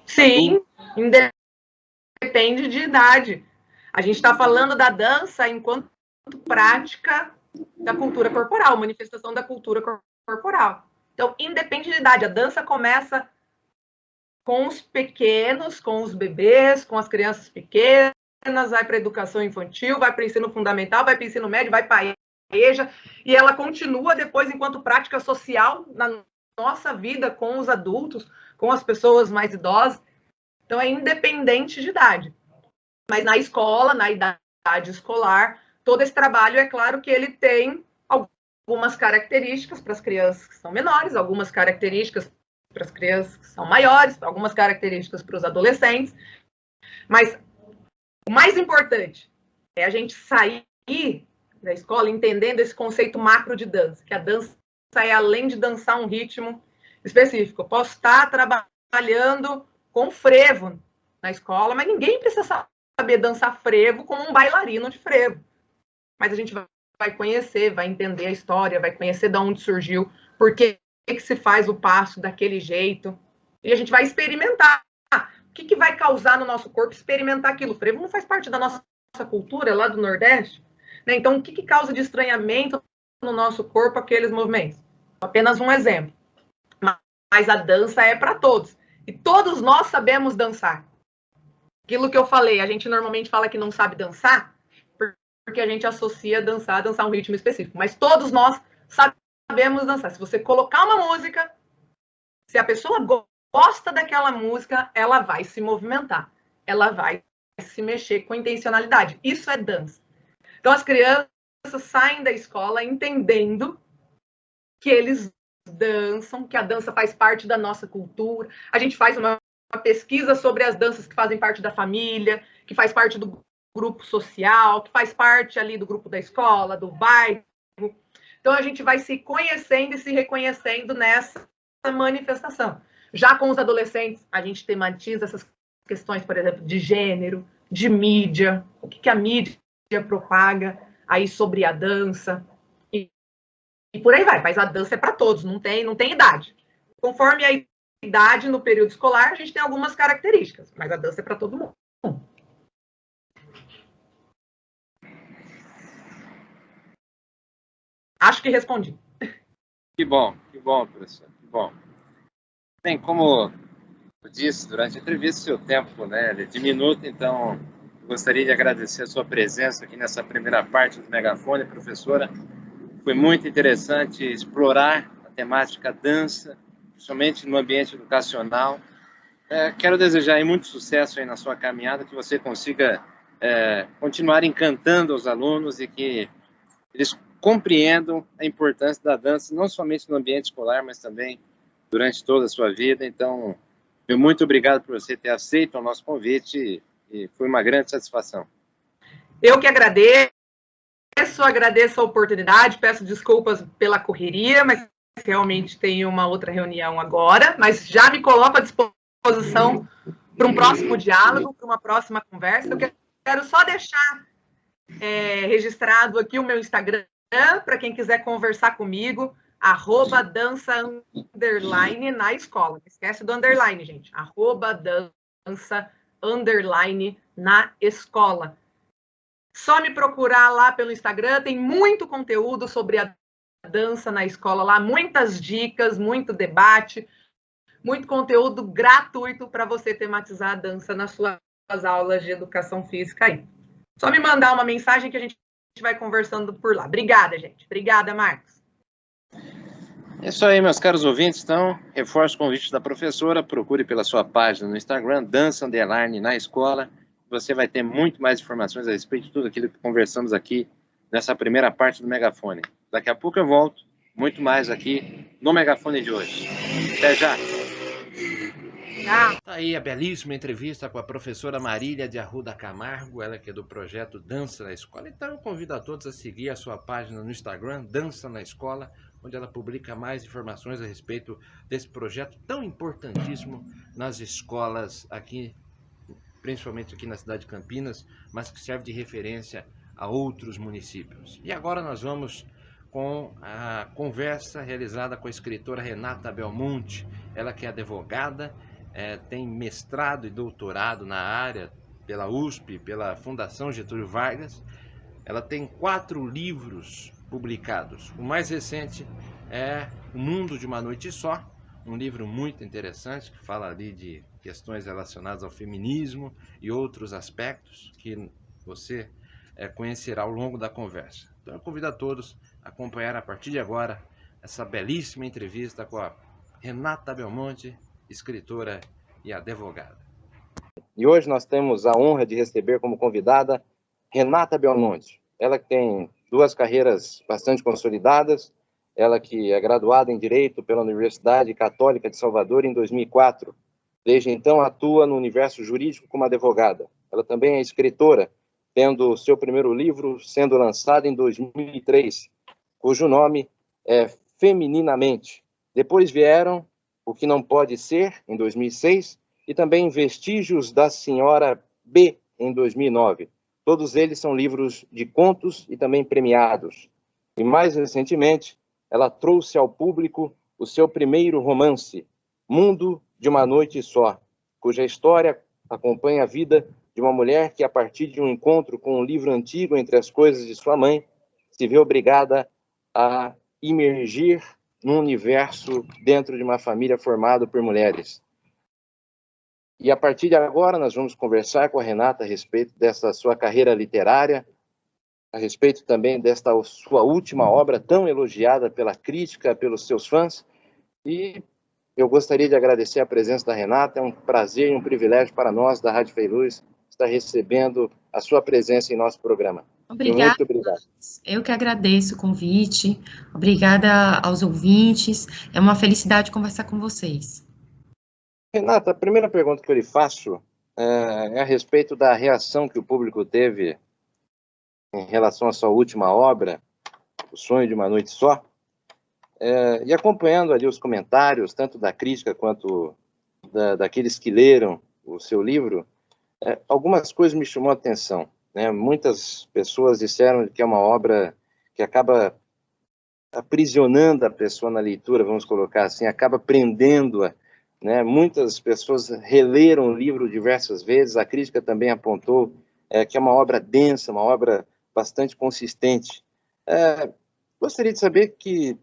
Sim, independe de idade. A gente está falando da dança enquanto prática da cultura corporal, manifestação da cultura corporal. Então, independe de idade. A dança começa com os pequenos, com os bebês, com as crianças pequenas, vai para a educação infantil, vai para o ensino fundamental, vai para o ensino médio, vai para a EJA, e ela continua depois enquanto prática social na nossa vida com os adultos, com as pessoas mais idosas. Então, é independente de idade. Mas na escola, na idade escolar, todo esse trabalho, é claro que ele tem algumas características para as crianças que são menores, algumas características para as crianças que são maiores, algumas características para os adolescentes. Mas o mais importante é a gente sair da escola entendendo esse conceito macro de dança, que a dança é além de dançar um ritmo específico. Eu posso estar trabalhando com frevo na escola, mas ninguém precisa saber dançar frevo como um bailarino de frevo. Mas a gente vai conhecer, vai entender a história, vai conhecer de onde surgiu, por que se faz o passo daquele jeito, e a gente vai experimentar. O que vai causar no nosso corpo experimentar aquilo? O frevo não faz parte da nossa cultura lá do Nordeste, né? Então, o que causa de estranhamento no nosso corpo aqueles movimentos? Apenas um exemplo. Mas a dança é para todos. E todos nós sabemos dançar. Aquilo que eu falei, a gente normalmente fala que não sabe dançar, porque a gente associa dançar um ritmo específico. Mas todos nós sabemos dançar. Se você colocar uma música, se a pessoa gosta daquela música, ela vai se movimentar. Ela vai se mexer com intencionalidade. Isso é dança. Então, as crianças saem da escola entendendo que eles dançam, que a dança faz parte da nossa cultura. A gente faz uma pesquisa sobre as danças que fazem parte da família, que faz parte do grupo social, que faz parte ali do grupo da escola, do bairro. Então, a gente vai se conhecendo e se reconhecendo nessa manifestação. Já com os adolescentes, a gente tematiza essas questões, por exemplo, de gênero, de mídia, o que a mídia propaga aí sobre a dança, e por aí vai. Mas a dança é para todos, não tem idade. Conforme a idade no período escolar, a gente tem algumas características, mas a dança é para todo mundo. Acho que respondi. Que bom, professor, que bom. Bem, como eu disse durante a entrevista, seu tempo, né, é diminuto, então gostaria de agradecer a sua presença aqui nessa primeira parte do Megafone, professora. Foi muito interessante explorar a temática dança, principalmente no ambiente educacional. Quero desejar aí muito sucesso aí na sua caminhada, que você consiga continuar encantando os alunos e que eles compreendam a importância da dança, não somente no ambiente escolar, mas também durante toda a sua vida. Então, muito obrigado por você ter aceito o nosso convite e foi uma grande satisfação. Eu que agradeço a oportunidade, peço desculpas pela correria, mas realmente tenho uma outra reunião agora, mas já me coloco à disposição para um próximo diálogo, para uma próxima conversa. Eu quero só deixar registrado aqui o meu Instagram, para quem quiser conversar comigo, @dança_ na escola. Não esquece do underline, gente. @dança_ na escola. Só me procurar lá pelo Instagram, tem muito conteúdo sobre a dança na escola lá, muitas dicas, muito debate, muito conteúdo gratuito para você tematizar a dança nas suas aulas de educação física aí. Só me mandar uma mensagem que a gente vai conversando por lá. Obrigada, gente. Obrigada, Marcos. É isso aí, meus caros ouvintes. Então, reforço o convite da professora. Procure pela sua página no Instagram, dança_ na escola. você vai ter muito mais informações a respeito de tudo aquilo que conversamos aqui nessa primeira parte do Megafone. Daqui a pouco eu volto, muito mais aqui no Megafone de hoje. Até já! Tá aí a belíssima entrevista com a professora Marília de Arruda Camargo, ela que é do projeto Dança na Escola. Então eu convido a todos a seguir a sua página no Instagram, Dança na Escola, onde ela publica mais informações a respeito desse projeto tão importantíssimo nas escolas aqui, principalmente aqui na cidade de Campinas, mas que serve de referência a outros municípios. E agora nós vamos com a conversa realizada com a escritora Renata Belmonte, ela que é advogada, tem mestrado e doutorado na área pela USP, pela Fundação Getúlio Vargas. Ela tem 4 livros publicados. O mais recente é O Mundo de uma Noite Só, um livro muito interessante que fala ali de questões relacionadas ao feminismo e outros aspectos que você conhecerá ao longo da conversa. Então eu convido a todos a acompanhar a partir de agora essa belíssima entrevista com a Renata Belmonte, escritora e advogada. E hoje nós temos a honra de receber como convidada Renata Belmonte. Ela que tem 2 carreiras bastante consolidadas, ela que é graduada em Direito pela Universidade Católica de Salvador em 2004. Desde então atua no universo jurídico como advogada. Ela também é escritora, tendo seu primeiro livro sendo lançado em 2003, cujo nome é Femininamente. Depois vieram O que Não Pode Ser, em 2006, e também Vestígios da Senhora B, em 2009. Todos eles são livros de contos e também premiados. E mais recentemente, ela trouxe ao público o seu primeiro romance, Mundo de uma Noite Só, cuja história acompanha a vida de uma mulher que, a partir de um encontro com um livro antigo entre as coisas de sua mãe, se vê obrigada a imergir num universo dentro de uma família formada por mulheres. E a partir de agora nós vamos conversar com a Renata a respeito dessa sua carreira literária, a respeito também desta sua última obra tão elogiada pela crítica, pelos seus fãs. E eu gostaria de agradecer a presença da Renata. É um prazer e um privilégio para nós da Rádio Feiluz estar recebendo a sua presença em nosso programa. Obrigada. Muito obrigado. Eu que agradeço o convite. Obrigada aos ouvintes. É uma felicidade conversar com vocês. Renata, a primeira pergunta que eu lhe faço é a respeito da reação que o público teve em relação à sua última obra, O Sonho de uma Noite Só, e acompanhando ali os comentários, tanto da crítica quanto daqueles que leram o seu livro, algumas coisas me chamou a atenção, né? Muitas pessoas disseram que é uma obra que acaba aprisionando a pessoa na leitura, vamos colocar assim, acaba prendendo-a, né? Muitas pessoas releram o livro diversas vezes, a crítica também apontou que é uma obra densa, uma obra bastante consistente. Gostaria de saber que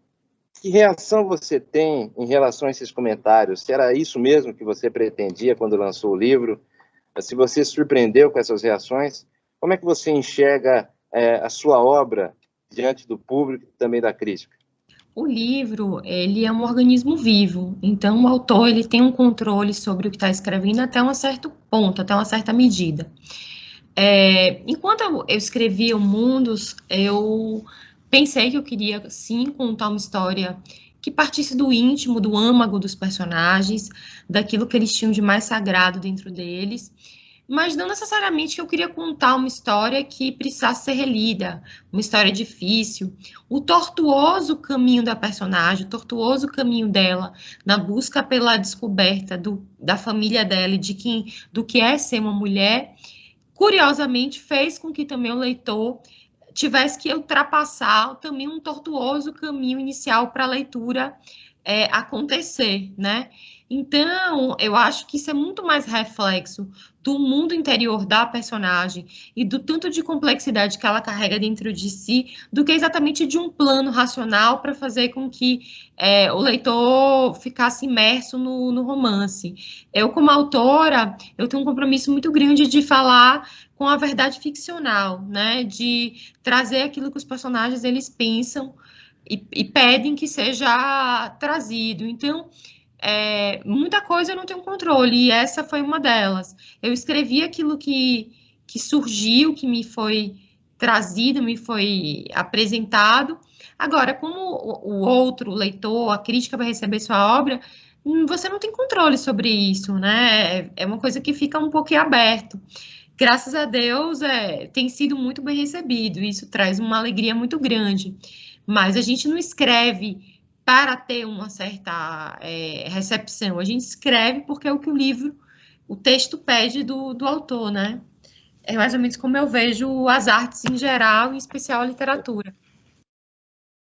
reação você tem em relação a esses comentários. Se era isso mesmo que você pretendia quando lançou o livro? Se você se surpreendeu com essas reações, como é que você enxerga a sua obra diante do público e também da crítica? O livro, ele é um organismo vivo, então o autor ele tem um controle sobre o que está escrevendo até um certo ponto, até uma certa medida. Enquanto eu escrevia o Mundos, eu pensei que eu queria, sim, contar uma história que partisse do íntimo, do âmago dos personagens, daquilo que eles tinham de mais sagrado dentro deles, mas não necessariamente que eu queria contar uma história que precisasse ser relida, uma história difícil. O tortuoso caminho da personagem, o tortuoso caminho dela na busca pela descoberta da família dela e do que é ser uma mulher, curiosamente fez com que também o leitor tivesse que ultrapassar também um tortuoso caminho inicial para a leitura acontecer, né? Então, eu acho que isso é muito mais reflexo do mundo interior da personagem e do tanto de complexidade que ela carrega dentro de si, do que exatamente de um plano racional para fazer com que o leitor ficasse imerso no romance. Eu, como autora, eu tenho um compromisso muito grande de falar com a verdade ficcional, né? De trazer aquilo que os personagens eles pensam e pedem que seja trazido. Então, muita coisa eu não tenho controle, e essa foi uma delas. Eu escrevi aquilo que surgiu, que me foi trazido, me foi apresentado. Agora, como o outro leitor, a crítica vai receber sua obra, você não tem controle sobre isso, né? É uma coisa que fica um pouco em aberto. Graças a Deus, tem sido muito bem recebido, isso traz uma alegria muito grande. Mas a gente não escreve para ter uma certa recepção, a gente escreve porque é o que o texto pede do autor, né? É mais ou menos como eu vejo as artes em geral, em especial a literatura.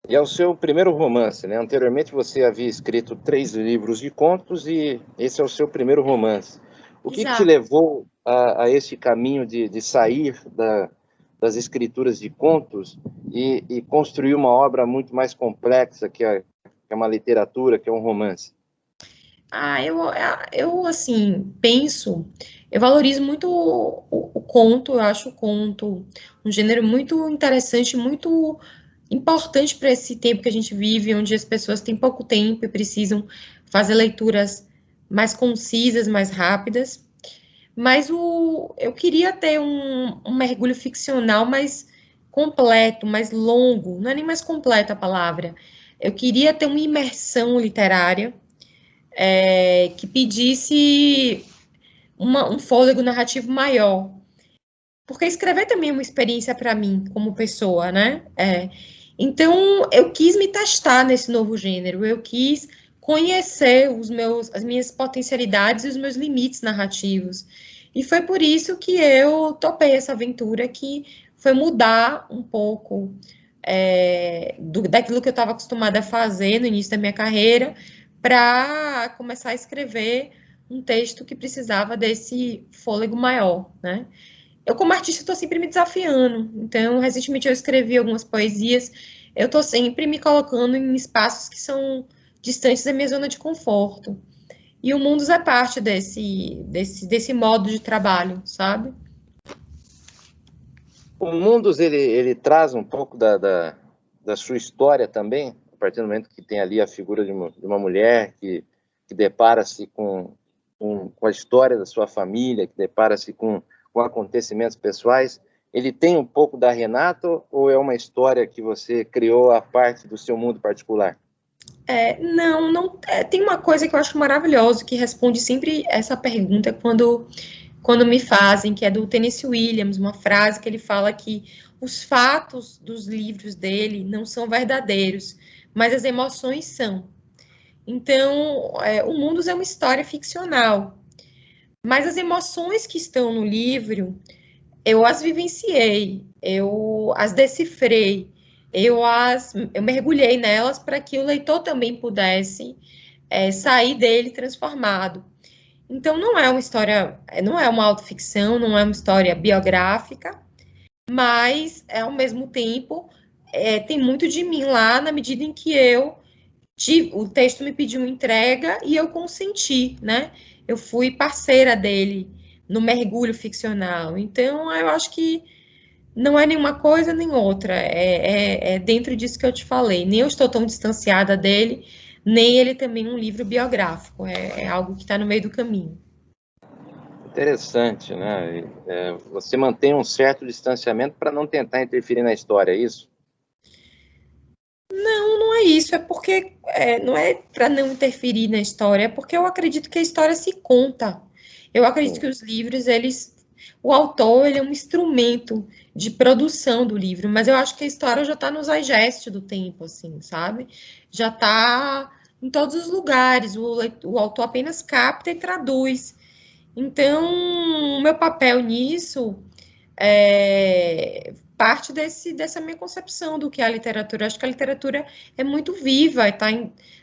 E é o seu primeiro romance, né? Anteriormente você havia escrito 3 livros de contos e esse é o seu primeiro romance. O que te levou a esse caminho de sair das escrituras de contos e construir uma obra muito mais complexa que é uma literatura, que é um romance? Eu assim, eu valorizo muito o conto, eu acho o conto um gênero muito interessante, muito importante para esse tempo que a gente vive, onde as pessoas têm pouco tempo e precisam fazer leituras mais concisas, mais rápidas. Mas eu queria ter um mergulho ficcional mais completo, mais longo, não é nem mais completa a palavra. Eu queria ter uma imersão literária que pedisse um fôlego narrativo maior. Porque escrever também é uma experiência para mim, como pessoa, né? Então, eu quis me testar nesse novo gênero, eu quis conhecer as minhas potencialidades e os meus limites narrativos. E foi por isso que eu topei essa aventura, que foi mudar um pouco daquilo que eu estava acostumada a fazer no início da minha carreira, para começar a escrever um texto que precisava desse fôlego maior, né? Eu, como artista, estou sempre me desafiando. Então, recentemente eu escrevi algumas poesias. Eu estou sempre me colocando em espaços que são distantes da minha zona de conforto. E o Mundos é parte desse modo de trabalho, sabe? O Mundos, ele traz um pouco da sua história também, a partir do momento que tem ali a figura de uma mulher que depara-se com a história da sua família, que depara-se com acontecimentos pessoais. Ele tem um pouco da Renata ou é uma história que você criou a parte do seu mundo particular? Não. Tem uma coisa que eu acho maravilhosa, que responde sempre essa pergunta quando me fazem, que é do Tennessee Williams, uma frase que ele fala que os fatos dos livros dele não são verdadeiros, mas as emoções são. Então, o Mundos é uma história ficcional, mas as emoções que estão no livro, eu as vivenciei, eu as decifrei, eu mergulhei nelas para que o leitor também pudesse sair dele transformado. Então, não é uma história, não é uma autoficção, não é uma história biográfica, mas, ao mesmo tempo, tem muito de mim lá, na medida em que o texto me pediu entrega e eu consenti, né? Eu fui parceira dele no mergulho ficcional. Então, eu acho que não é nenhuma coisa nem outra. É dentro disso que eu te falei. Nem eu estou tão distanciada dele, nem ele também um livro biográfico. É algo que está no meio do caminho. Interessante, né? Você mantém um certo distanciamento para não tentar interferir na história, é isso? Não é isso. É porque não é para não interferir na história, é porque eu acredito que a história se conta. Eu acredito que os livros, o autor, ele é um instrumento de produção do livro, mas eu acho que a história já está no zeitgeist do tempo, assim, sabe? Já está em todos os lugares, o autor apenas capta e traduz. Então, o meu papel nisso parte dessa minha concepção do que é a literatura. Eu acho que a literatura é muito viva,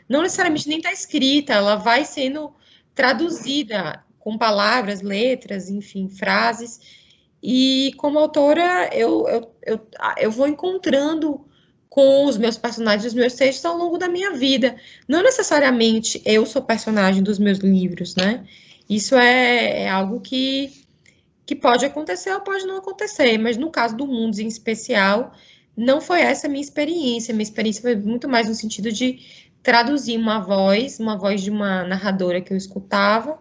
não necessariamente nem está escrita, ela vai sendo traduzida com palavras, letras, enfim, frases. E como autora, eu vou encontrando com os meus personagens, os meus textos ao longo da minha vida. Não necessariamente eu sou personagem dos meus livros, né? Isso é algo que pode acontecer ou pode não acontecer, mas no caso do Mundos em especial, não foi essa a minha experiência. Minha experiência foi muito mais no sentido de traduzir uma voz de uma narradora que eu escutava,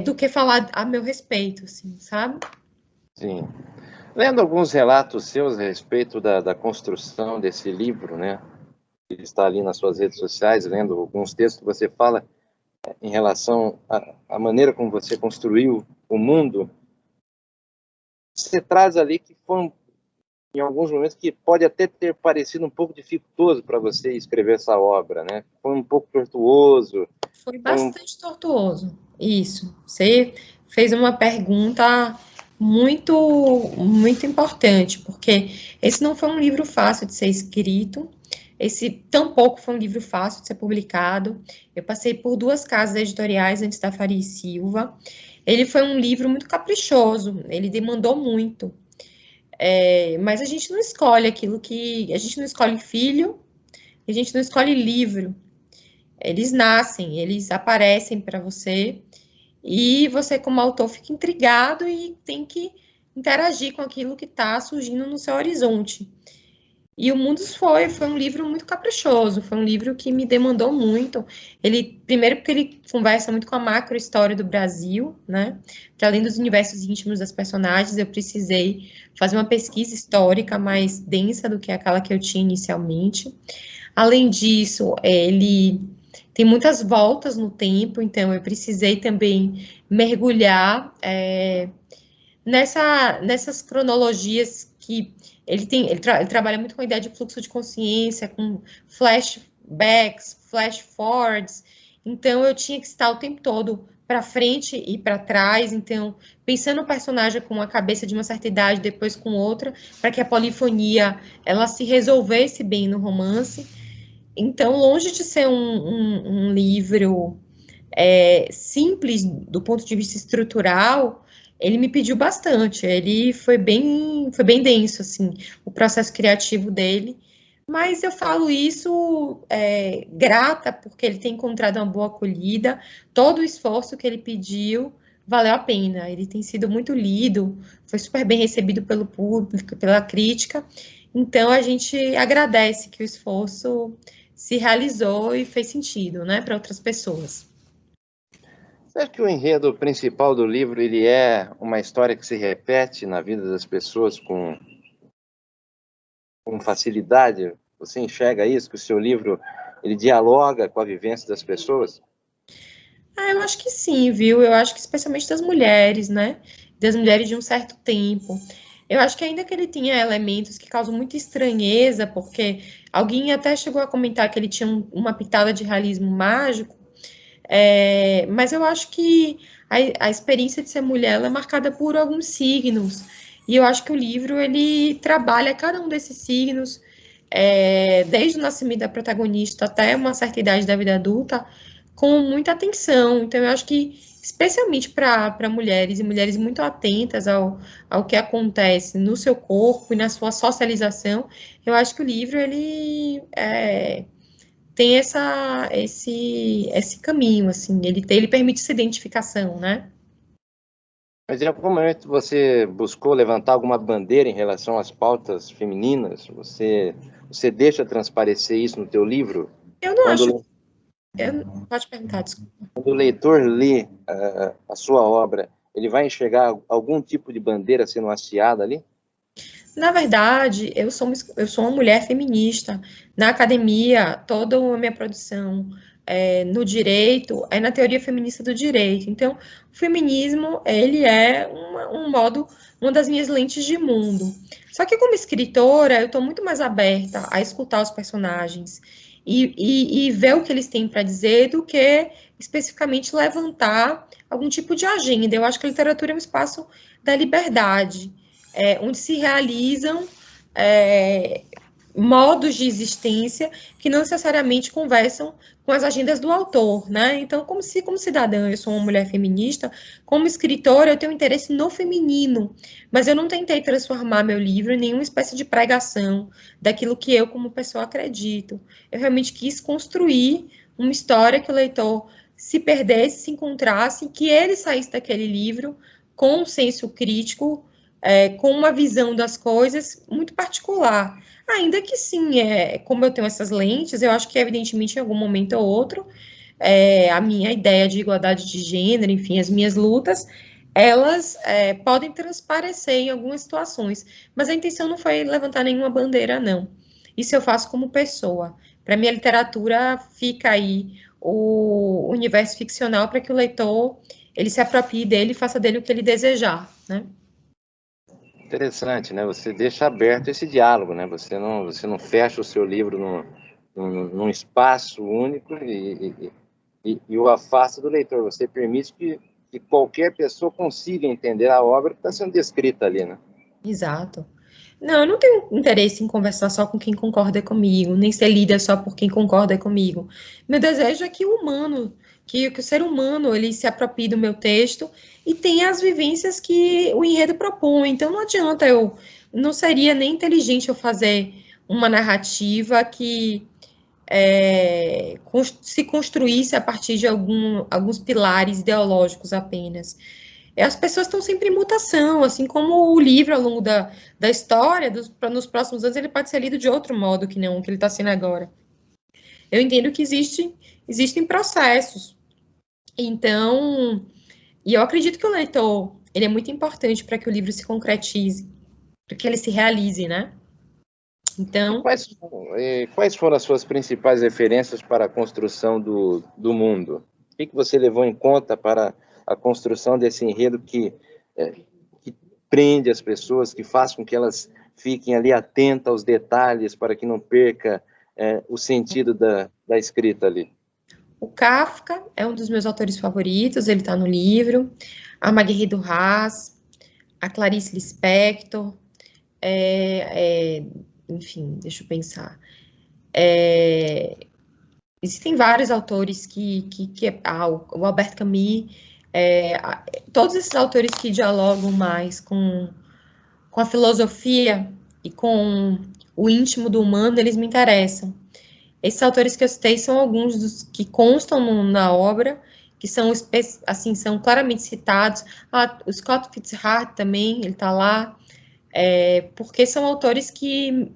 do que falar a meu respeito, assim, sabe? Sim. Lendo alguns relatos seus a respeito da construção desse livro, né? Ele está ali nas suas redes sociais, lendo alguns textos que você fala em relação à maneira como você construiu o mundo. Você traz ali que foi, em alguns momentos, que pode até ter parecido um pouco dificultoso para você escrever essa obra, né? Foi um pouco tortuoso. Foi bastante tortuoso, isso. Você fez uma pergunta muito importante, porque esse não foi um livro fácil de ser escrito, esse tampouco foi um livro fácil de ser publicado. Eu passei por 2 casas editoriais antes da Faria e Silva. Ele foi um livro muito caprichoso, ele demandou muito. Mas a gente não escolhe aquilo que... A gente não escolhe filho, a gente não escolhe livro. Eles nascem, eles aparecem para você, e você, como autor, fica intrigado e tem que interagir com aquilo que está surgindo no seu horizonte. E o Mundos foi um livro muito caprichoso, foi um livro que me demandou muito. Primeiro porque ele conversa muito com a macro história do Brasil, né? Que além dos universos íntimos das personagens, eu precisei fazer uma pesquisa histórica mais densa do que aquela que eu tinha inicialmente. Além disso, ele tem muitas voltas no tempo, então eu precisei também mergulhar nessas cronologias que ele trabalha muito com a ideia de fluxo de consciência, com flashbacks, flash forwards, então eu tinha que estar o tempo todo para frente e para trás, então pensando o personagem com uma cabeça de uma certa idade, depois com outra, para que a polifonia ela se resolvesse bem no romance. Então, longe de ser um livro simples do ponto de vista estrutural, ele me pediu bastante. Ele foi bem denso, assim, o processo criativo dele. Mas eu falo isso grata, porque ele tem encontrado uma boa acolhida. Todo o esforço que ele pediu valeu a pena. Ele tem sido muito lido, foi super bem recebido pelo público, pela crítica. Então, a gente agradece que o esforço se realizou e fez sentido, né, para outras pessoas. Você acha que o enredo principal do livro ele é uma história que se repete na vida das pessoas com facilidade? Você enxerga isso, que o seu livro ele dialoga com a vivência das pessoas? Eu acho que sim, viu? Eu acho que especialmente das mulheres, né? Das mulheres de um certo tempo. Eu acho que ainda que ele tenha elementos que causam muita estranheza, porque alguém até chegou a comentar que ele tinha uma pitada de realismo mágico, mas eu acho que a experiência de ser mulher ela é marcada por alguns signos, e eu acho que o livro ele trabalha cada um desses signos, desde o nascimento da protagonista até uma certa idade da vida adulta, com muita atenção. Então, eu acho que, especialmente para mulheres, e mulheres muito atentas ao que acontece no seu corpo e na sua socialização, eu acho que o livro, ele tem esse caminho, assim, ele permite essa identificação, né? Mas em algum momento você buscou levantar alguma bandeira em relação às pautas femininas? Você deixa transparecer isso no teu livro? Eu não acho... Pode perguntar, desculpa. Quando o leitor lê a sua obra, ele vai enxergar algum tipo de bandeira sendo hasteada ali? Na verdade, eu sou uma mulher feminista. Na academia, toda a minha produção no direito é na teoria feminista do direito. Então, o feminismo, ele é uma das minhas lentes de mundo. Só que como escritora, eu estou muito mais aberta a escutar os personagens e ver o que eles têm para dizer do que especificamente levantar algum tipo de agenda. Eu acho que a literatura é um espaço da liberdade, onde se realizam modos de existência que não necessariamente conversam com as agendas do autor, né? Então, como cidadã, eu sou uma mulher feminista, como escritora, eu tenho interesse no feminino, mas eu não tentei transformar meu livro em nenhuma espécie de pregação daquilo que eu, como pessoa, acredito. Eu realmente quis construir uma história que o leitor se perdesse, se encontrasse, que ele saísse daquele livro com um senso crítico, com uma visão das coisas muito particular. Ainda que sim, como eu tenho essas lentes, eu acho que evidentemente em algum momento ou outro, a minha ideia de igualdade de gênero, enfim, as minhas lutas, elas podem transparecer em algumas situações, mas a intenção não foi levantar nenhuma bandeira, não. Isso eu faço como pessoa. Para mim, a literatura fica aí o universo ficcional para que o leitor ele se aproprie dele e faça dele o que ele desejar, né? Interessante, né? Você deixa aberto esse diálogo, né? Você não fecha o seu livro num espaço único e o afasta do leitor. Você permite que qualquer pessoa consiga entender a obra que está sendo descrita ali, né? Exato. Não, eu não tenho interesse em conversar só com quem concorda comigo, nem ser líder só por quem concorda comigo. Meu desejo é que o humano, que o ser humano, ele se aproprie do meu texto e tenha as vivências que o enredo propõe. Então não adianta não seria nem inteligente eu fazer uma narrativa que se construísse a partir de alguns pilares ideológicos apenas. As pessoas estão sempre em mutação, assim como o livro ao longo da história, nos próximos anos, ele pode ser lido de outro modo que não o que ele está sendo agora. Eu entendo que existem processos. Então, e eu acredito que o leitor, ele é muito importante para que o livro se concretize, para que ele se realize, né? Então... Quais foram as suas principais referências para a construção do mundo? O que você levou em conta para a construção desse enredo que prende as pessoas, que faz com que elas fiquem ali atentas aos detalhes para que não perca o sentido da escrita ali? O Kafka é um dos meus autores favoritos, ele está no livro. A Marguerite Duras, a Clarice Lispector, enfim, deixa eu pensar. Existem vários autores o Albert Camus, todos esses autores que dialogam mais com a filosofia e com o íntimo do humano, eles me interessam. Esses autores que eu citei são alguns dos que constam na obra, que são, assim, são claramente citados. O Scott Fitzgerald também, ele está lá, porque são autores que,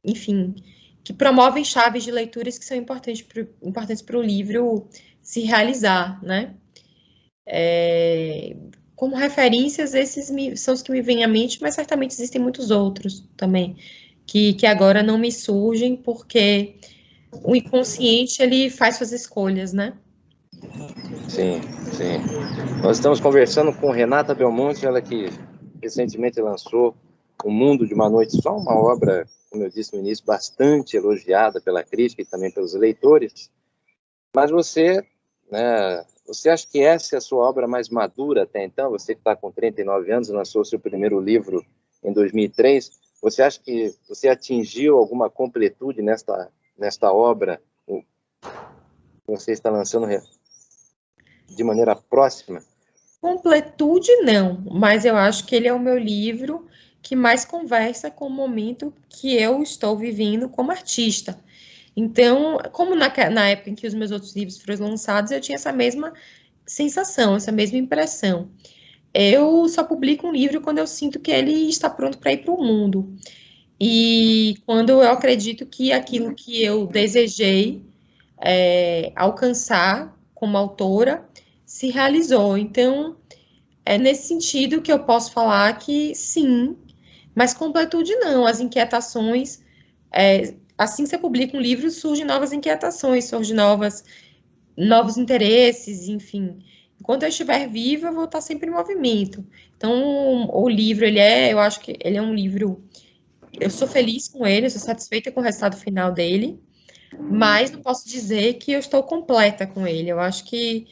enfim, que promovem chaves de leituras que são importantes para o livro se realizar, né? Como referências, esses são os que me vêm à mente, mas certamente existem muitos outros também, que agora não me surgem, porque o inconsciente, ele faz suas escolhas, né? Sim, sim. Nós estamos conversando com Renata Belmonte, ela que recentemente lançou O Mundo de uma Noite Só, uma obra, como eu disse no início, bastante elogiada pela crítica e também pelos leitores. Mas você, né, você acha que essa é a sua obra mais madura até então? Você que está com 39 anos, lançou seu primeiro livro em 2003. Você acha que você atingiu alguma completude nesta obra que você está lançando de maneira próxima? Completude, não, mas eu acho que ele é o meu livro que mais conversa com o momento que eu estou vivendo como artista. Então, como na época em que os meus outros livros foram lançados, eu tinha essa mesma sensação, essa mesma impressão. Eu só publico um livro quando eu sinto que ele está pronto para ir para o mundo. E quando eu acredito que aquilo que eu desejei alcançar como autora se realizou. Então, é nesse sentido que eu posso falar que sim, mas completude não. As inquietações, assim que você publica um livro, surgem novas inquietações, surgem novos interesses, enfim. Enquanto eu estiver viva, eu vou estar sempre em movimento. Então, o livro, eu acho que ele é um livro, eu sou feliz com ele, eu sou satisfeita com o resultado final dele, mas não posso dizer que eu estou completa com ele. Eu acho que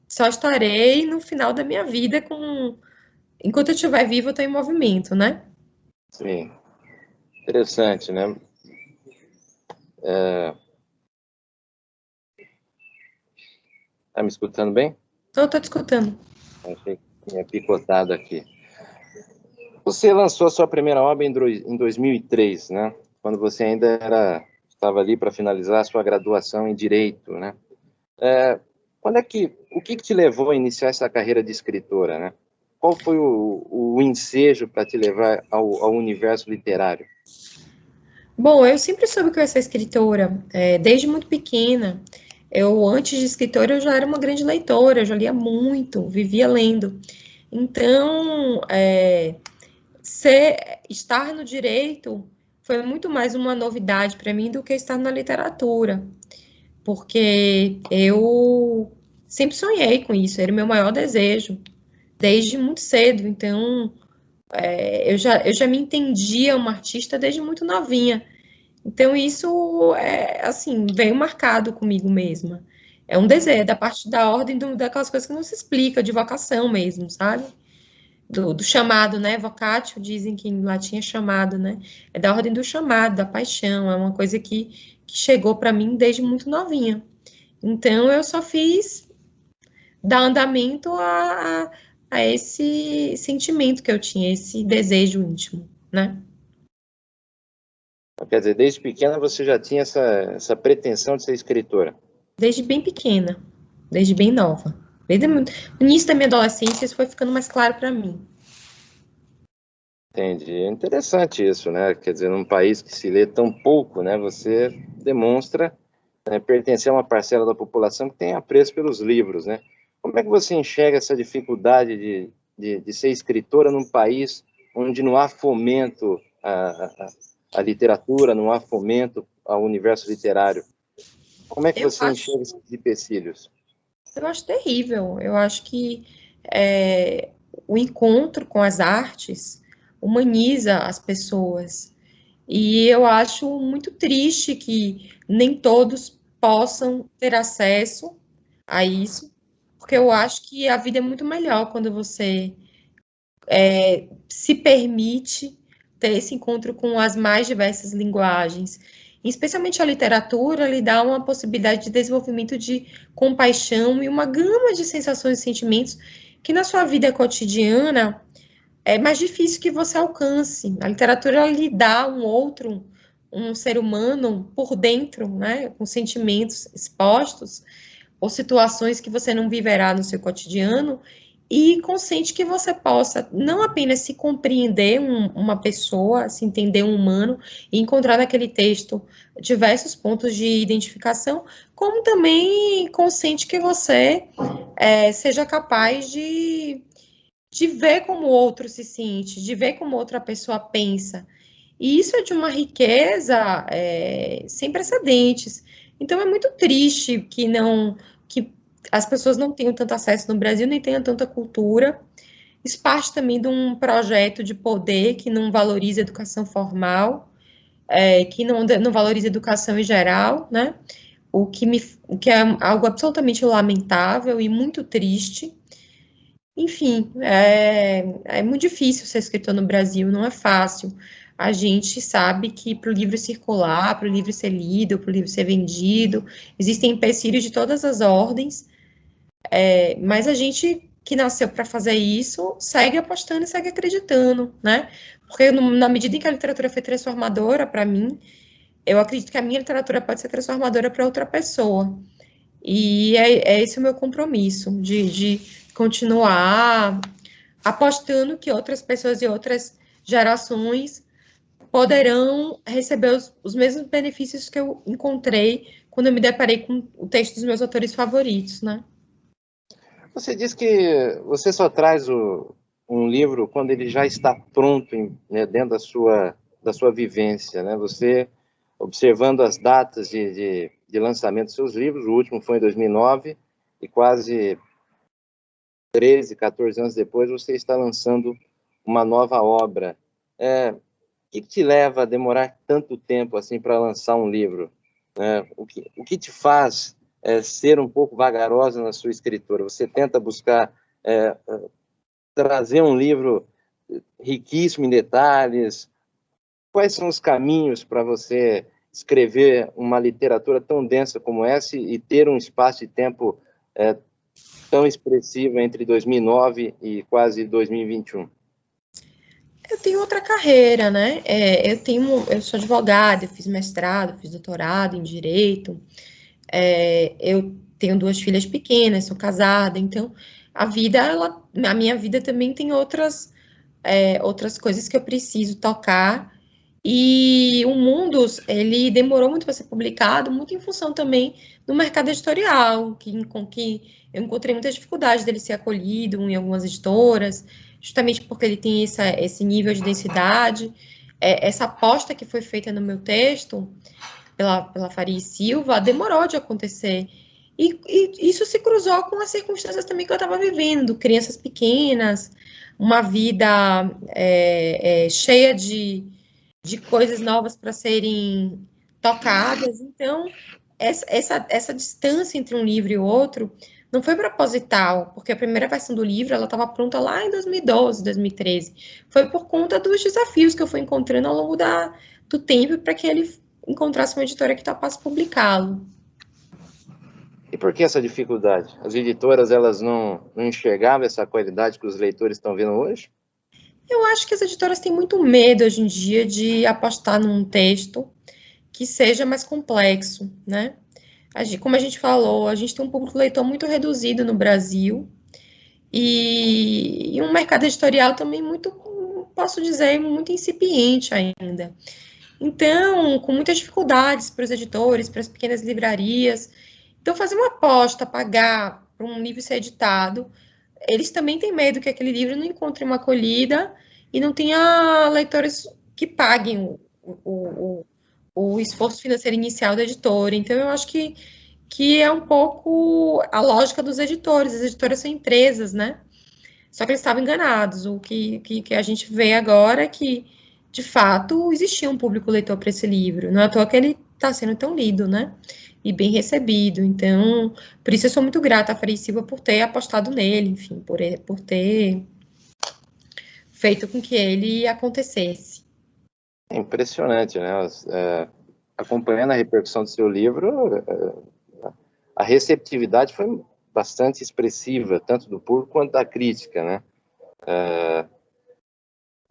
só estarei no final da minha vida enquanto eu estiver viva, eu estou em movimento, né? Sim, interessante, né? Tá me escutando bem? Estou te escutando. Achei que tinha picotado aqui. Você lançou a sua primeira obra em 2003, né? Quando você ainda estava ali para finalizar a sua graduação em Direito, né? O que te levou a iniciar essa carreira de escritora, né? qual foi o ensejo para te levar ao universo literário? Bom, eu sempre soube que eu ia ser escritora, desde muito pequena. Antes de escritora, eu já era uma grande leitora, eu já lia muito, vivia lendo. Então, estar no direito foi muito mais uma novidade para mim do que estar na literatura, porque eu sempre sonhei com isso, era o meu maior desejo, desde muito cedo. Então, eu já me entendia uma artista desde muito novinha. Então, isso, assim, veio marcado comigo mesma. É um desejo, da parte da ordem daquelas coisas que não se explica, de vocação mesmo, sabe? Do chamado, né? Vocatio, dizem que em latim é chamado, né? É da ordem do chamado, da paixão, é uma coisa que chegou para mim desde muito novinha. Então, eu só fiz dar andamento a esse sentimento que eu tinha, esse desejo íntimo, né? Quer dizer, desde pequena você já tinha essa pretensão de ser escritora? Desde bem pequena, desde bem nova. Desde no início da minha adolescência, isso foi ficando mais claro para mim. Entendi. É interessante isso, né? Quer dizer, num país que se lê tão pouco, né? Você demonstra pertencer a uma parcela da população que tem apreço pelos livros, né? Como é que você enxerga essa dificuldade de ser escritora num país onde não há fomento à literatura, não há fomento ao universo literário? Como é que você enxerga esses empecilhos? Eu acho terrível. Eu acho que o encontro com as artes humaniza as pessoas. E eu acho muito triste que nem todos possam ter acesso a isso, porque eu acho que a vida é muito melhor quando você se permite ter esse encontro com as mais diversas linguagens. Especialmente a literatura lhe dá uma possibilidade de desenvolvimento de compaixão e uma gama de sensações e sentimentos que na sua vida cotidiana é mais difícil que você alcance. A literatura lhe dá um ser humano por dentro, né, com sentimentos expostos, ou situações que você não viverá no seu cotidiano, e consente que você possa não apenas se compreender uma pessoa, se entender um humano, e encontrar naquele texto diversos pontos de identificação, como também consente que você seja capaz de ver como o outro se sente, de ver como outra pessoa pensa. E isso é de uma riqueza sem precedentes. Então é muito triste que as pessoas não tenham tanto acesso no Brasil, nem tenham tanta cultura. Isso parte também de um projeto de poder que não valoriza a educação formal, que não valoriza a educação em geral, né? O que é algo absolutamente lamentável e muito triste. Enfim, é muito difícil ser escritor no Brasil, não é fácil. A gente sabe que para o livro circular, para o livro ser lido, para o livro ser vendido, existem empecilhos de todas as ordens, mas a gente que nasceu para fazer isso segue apostando e segue acreditando, né? Porque na medida em que a literatura foi transformadora para mim, eu acredito que a minha literatura pode ser transformadora para outra pessoa. E é esse o meu compromisso, de continuar apostando que outras pessoas e outras gerações poderão receber os mesmos benefícios que eu encontrei quando eu me deparei com o texto dos meus autores favoritos, né? Você diz que você só traz um livro quando ele já está pronto, né, dentro da sua vivência, né? Você, observando as datas de lançamento dos seus livros, o último foi em 2009, e quase 13, 14 anos depois, você está lançando uma nova obra. O que te leva a demorar tanto tempo assim para lançar um livro? O que te faz ser um pouco vagarosa na sua escritura? Você tenta buscar trazer um livro riquíssimo em detalhes? Quais são os caminhos para você escrever uma literatura tão densa como essa e ter um espaço de tempo tão expressivo entre 2009 e quase 2021? Eu tenho outra carreira, né? Eu sou advogada, eu fiz mestrado, fiz doutorado em direito. Eu tenho 2 filhas pequenas, sou casada, então a minha vida também tem outras coisas que eu preciso tocar. E o Mundus, ele demorou muito para ser publicado, muito em função também do mercado editorial, com que eu encontrei muita dificuldade dele ser acolhido em algumas editoras, justamente porque ele tem esse nível de densidade. Essa aposta que foi feita no meu texto, pela Faria e Silva, demorou de acontecer. E isso se cruzou com as circunstâncias também que eu estava vivendo, crianças pequenas, uma vida cheia de coisas novas para serem tocadas. Então, essa distância entre um livro e outro não foi proposital, porque a primeira versão do livro ela estava pronta lá em 2012, 2013. Foi por conta dos desafios que eu fui encontrando ao longo do tempo para que ele encontrasse uma editora que topasse publicá-lo. E por que essa dificuldade? As editoras, elas não enxergavam essa qualidade que os leitores estão vendo hoje? Eu acho que as editoras têm muito medo hoje em dia de apostar num texto que seja mais complexo, né? Como a gente falou, a gente tem um público leitor muito reduzido no Brasil e um mercado editorial também muito, posso dizer, muito incipiente ainda. Então, com muitas dificuldades para os editores, para as pequenas livrarias. Então, fazer uma aposta, pagar para um livro ser editado, eles também têm medo que aquele livro não encontre uma acolhida e não tenha leitores que paguem o esforço financeiro inicial da editora. Então, eu acho que é um pouco a lógica dos editores. As editoras são empresas, né? Só que eles estavam enganados. O que a gente vê agora é que, de fato, existia um público leitor para esse livro. Não é à toa que ele está sendo tão lido, né? E bem recebido. Então, por isso eu sou muito grata à Faria e Silva por ter apostado nele, enfim, por ter feito com que ele acontecesse. É impressionante, né? Acompanhando a repercussão do seu livro, a receptividade foi bastante expressiva, tanto do público quanto da crítica, né?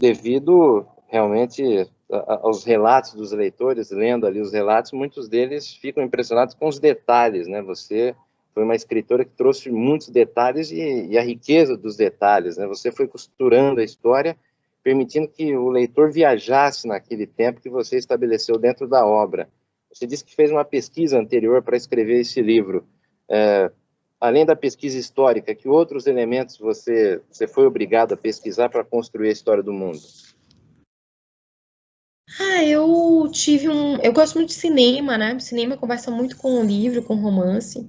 Devido realmente aos relatos dos leitores, lendo ali os relatos, muitos deles ficam impressionados com os detalhes, né? Você foi uma escritora que trouxe muitos detalhes e a riqueza dos detalhes, né? Você foi costurando a história, permitindo que o leitor viajasse naquele tempo que você estabeleceu dentro da obra. Você disse que fez uma pesquisa anterior para escrever esse livro. Além da pesquisa histórica, que outros elementos você foi obrigado a pesquisar para construir a história do mundo? Eu gosto muito de cinema, né? O cinema conversa muito com o livro, com o romance.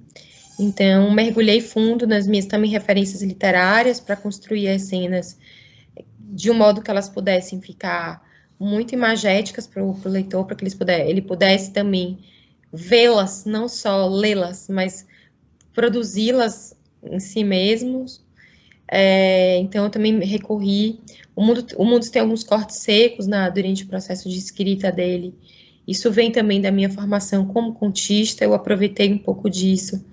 Então, mergulhei fundo nas minhas também referências literárias para construir as cenas de um modo que elas pudessem ficar muito imagéticas para o leitor, para que ele pudesse também vê-las, não só lê-las, mas produzi-las em si mesmos. Então, eu também recorri. O mundo tem alguns cortes secos durante o processo de escrita dele. Isso vem também da minha formação como contista. Eu aproveitei um pouco disso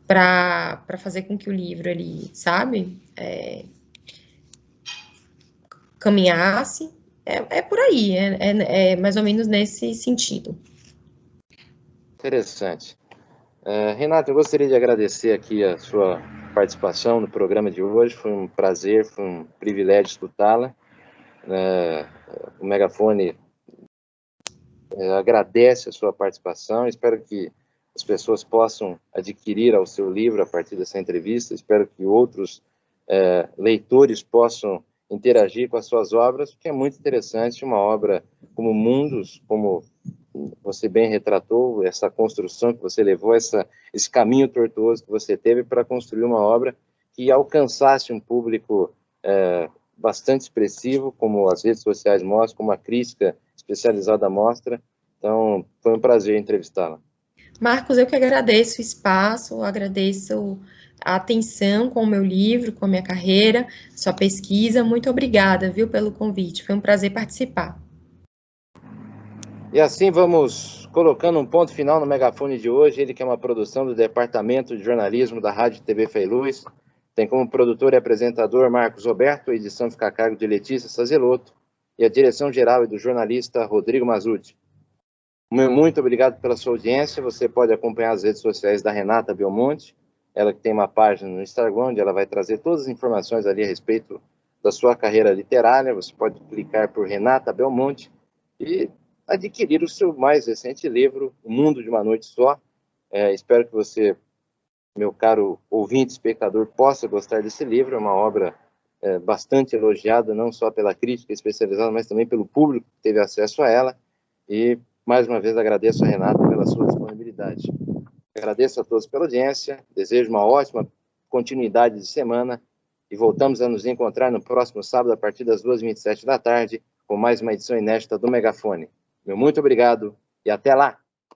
para fazer com que o livro, ele, sabe, caminhasse. É por aí, é mais ou menos nesse sentido. Interessante. Renata, eu gostaria de agradecer aqui a sua participação no programa de hoje. Foi um prazer, foi um privilégio escutá-la. O Megafone agradece a sua participação. Espero que as pessoas possam adquirir ao seu livro a partir dessa entrevista. Espero que outros leitores possam interagir com as suas obras, porque é muito interessante uma obra como Mundus, como você bem retratou, essa construção que você levou, esse caminho tortuoso que você teve para construir uma obra que alcançasse um público bastante expressivo, como as redes sociais mostram, como a crítica especializada mostra. Então, foi um prazer entrevistá-la. Marcos, eu que agradeço o espaço, agradeço a atenção com o meu livro, com a minha carreira, sua pesquisa. Muito obrigada, viu, pelo convite. Foi um prazer participar. E assim vamos colocando um ponto final no Megafone de hoje, ele que é uma produção do Departamento de Jornalismo da Rádio TV Fé e Luz. Tem como produtor e apresentador Marcos Roberto, a edição fica a cargo de Letícia Sazelotto e a direção geral é do jornalista Rodrigo Mazzucci. Muito obrigado pela sua audiência. Você pode acompanhar as redes sociais da Renata Belmonte, ela que tem uma página no Instagram, onde ela vai trazer todas as informações ali a respeito da sua carreira literária. Você pode clicar por Renata Belmonte e adquirir o seu mais recente livro, O Mundo de uma Noite Só. Espero que você, meu caro ouvinte, espectador, possa gostar desse livro. É uma obra bastante elogiada, não só pela crítica especializada, mas também pelo público que teve acesso a ela. E, mais uma vez, agradeço a Renata pela sua disponibilidade. Agradeço a todos pela audiência, desejo uma ótima continuidade de semana e voltamos a nos encontrar no próximo sábado, a partir das 2h27 da tarde, com mais uma edição inédita do Megafone. Meu muito obrigado e até lá!